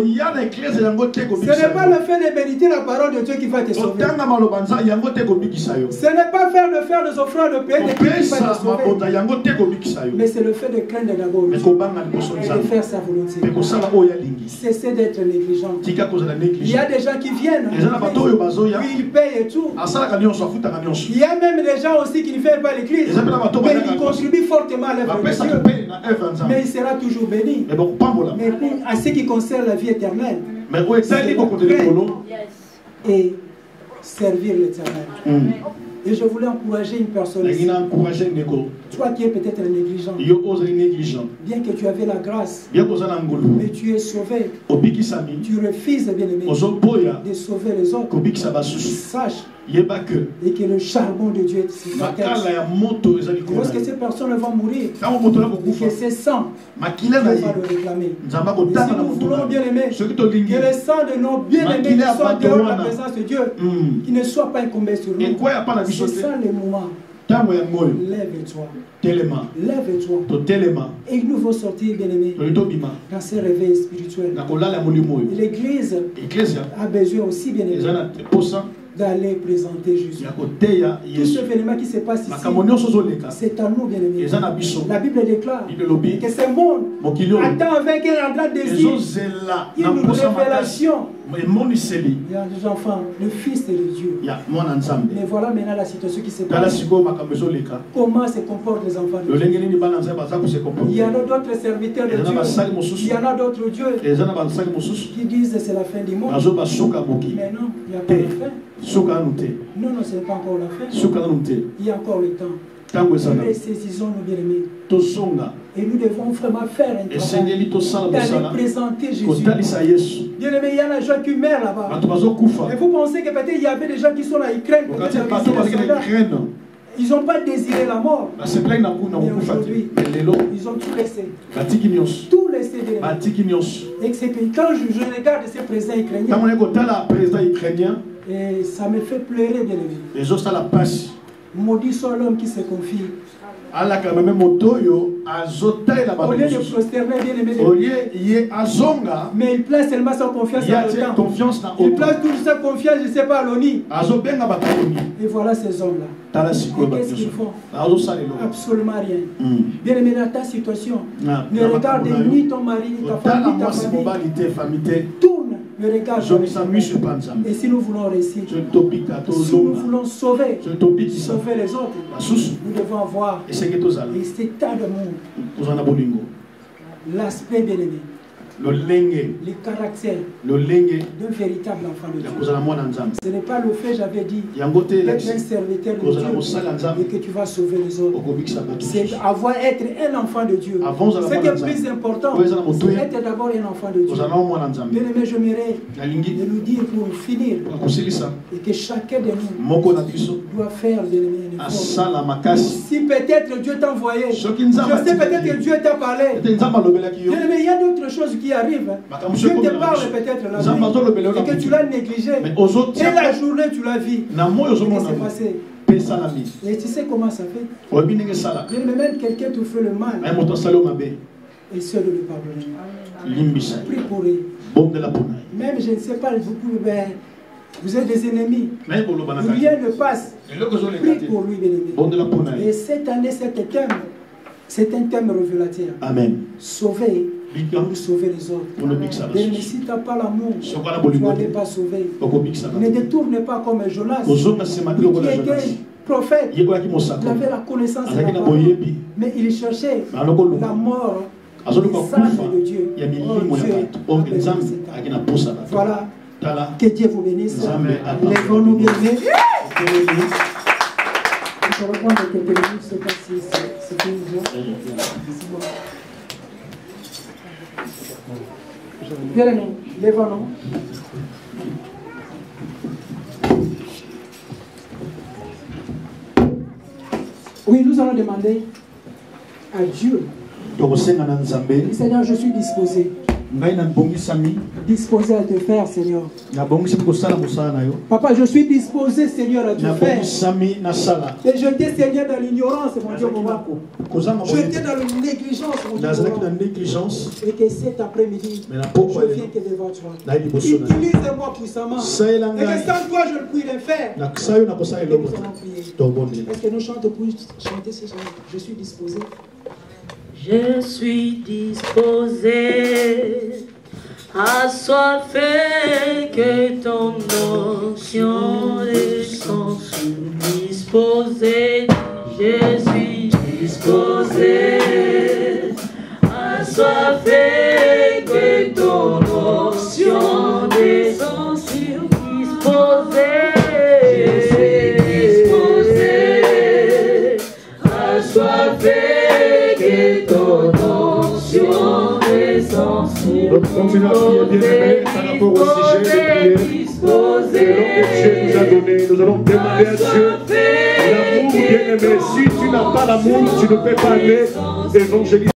pas le fait de méditer la parole de Dieu qui va te sauver. Ce n'est pas faire des offrandes de paix qui va te sauver. Mais c'est le fait de craindre d'abord Dieu et de faire sa volonté. Cessez d'être négligent. Il y a des gens qui viennent, ils payent et tout. Il y a même des gens aussi qui ne viennent pas à l'église, mais ils contribuent fortement à l'œuvre de Dieu. Mais il sera toujours béni. Mais à ce qui concerne la vie éternelle, et servir l'éternel. Et je voulais encourager une personne ici. Toi qui es peut-être négligent, bien que tu avais la grâce, mais tu es sauvé, tu refuses, bien aimé, de sauver les autres. Sache et que le charbon de Dieu est sur ta tête. Et lorsque ces personnes vont mourir, que c'est sang, Dieu va le réclamer. Et si nous voulons, bien aimé, que le sang de nos bien-aimés qui sont dehors de la présence de Dieu, qui ne soit pas incombé sur nous. C'est ça le moment. Lève-toi. Lève-toi. Et il nous faut sortir, bien aimé, dans ces réveils spirituels. L'Église a besoin aussi, bien aimé, d'aller présenter Jésus. Tout ce événement qui se passe ici, c'est à nous, bien aimé. La Bible déclare que ce monde attend avec un grand désir une révélation. Il y a des enfants, le Fils de Dieu. Mais voilà maintenant la situation qui se passe. Comment se comportent les enfants de Dieu? Il y en a d'autres serviteurs de Dieu. Il y en a d'autres dieux qui disent que c'est la fin du monde. Mais non, il n'y a pas de fin. Non, non, ce n'est pas encore la fin. Il y a encore le temps. Mais saisissons-nous, bien-aimés. Et nous devons vraiment faire un travail d'aller présenter Jésus. Bien-aimés, il y a des gens qui meurent là-bas. Et vous pensez que peut-être il y avait des gens qui sont là, ils craignent. Ils n'ont pas désiré la mort. Mais aujourd'hui, ils ont tout laissé. Tout laissé derrière. Excepté quand je regarde ces présidents ukrainiens, et ça me fait pleurer, bien aimé. Maudit soit l'homme qui se confie. Au lieu de prosterner, bien aimé, mais il place seulement sa confiance dans l'OTAN. Il place toute sa confiance, je ne sais pas, à l'ONU. Et voilà ces hommes-là. Et qu'est-ce qu'ils font? Absolument rien. Bien aimé, dans ta situation, ne regarde ni ton mari, ni ta femme, ni ta famille. Tourne, ne regarde. Et si nous voulons réussir, si nous voulons sauver les autres, nous devons avoir cet état de monde, l'aspect bien aimé, le caractère d'un véritable enfant de Dieu. Ce n'est pas le fait, j'avais dit, d'être un serviteur de Dieu et que tu vas sauver les autres. C'est être un enfant de Dieu. Ce qui est plus important, c'est être d'abord un enfant de Dieu. Bien aimé, j'aimerais de nous dire pour finir et que chacun de nous doit faire, bien aimé, un effort. Si peut-être Dieu t'a envoyé, je sais peut-être que Dieu t'a parlé. Bien aimé, il y a d'autres choses qui arrivent. Dieu te parle peut-être la nuit et que tu l'as négligé. Et la journée tu l'as vu. Qu'est-ce qui s'est passé? Et tu sais comment ça fait? Même quelqu'un te fait le mal. Essaie de le pardonner. Prie pour lui. Même je ne sais pas, vous êtes des ennemis. Rien ne passe. Prie pour lui, bien aimé. Et cette année, c'est un thème révélateur. Amen. Sauver. Pour sauver les autres. Mais si tu n'as pas l'amour, tu ne vas pas sauver. Ne détourne pas comme Jonas, qui était prophète. Il avait la connaissance de la parole, mais il cherchait la mort des saints de Dieu. Voilà. Que Dieu vous bénisse. Lèvons-nous bien. Je vais reprendre quelques minutes, je ne sais pas si c'est une bien aimé, lèvons-nous. Oui, nous allons demander à Dieu. Seigneur, je suis disposé. Disposé à te faire, Seigneur. Papa, je suis disposé, Seigneur, à te faire. Et je t'ai, Seigneur, dans l'ignorance, mon Dieu, mon Marco. Je t'ai dans la négligence, mon Dieu. Et que cet après-midi, je viens que devant toi. Utilise-moi puissamment. Et que sans toi, je ne puis rien faire. Et nous allons prier. Est-ce que nous chantons pour chanter ce chant? Je suis disposé. Je suis disposé, assoiffé que ton onction descende. Disposé, je suis disposé, assoiffé que ton onction descende. Disposé, je suis disposé, assoiffé. Continue à prier, bien-aimé, par rapport au sujet de prière. Selon que Dieu nous a donné, nous allons demander à Dieu l'amour, bien-aimé. Si tu n'as pas l'amour, tu ne peux pas aller évangéliser.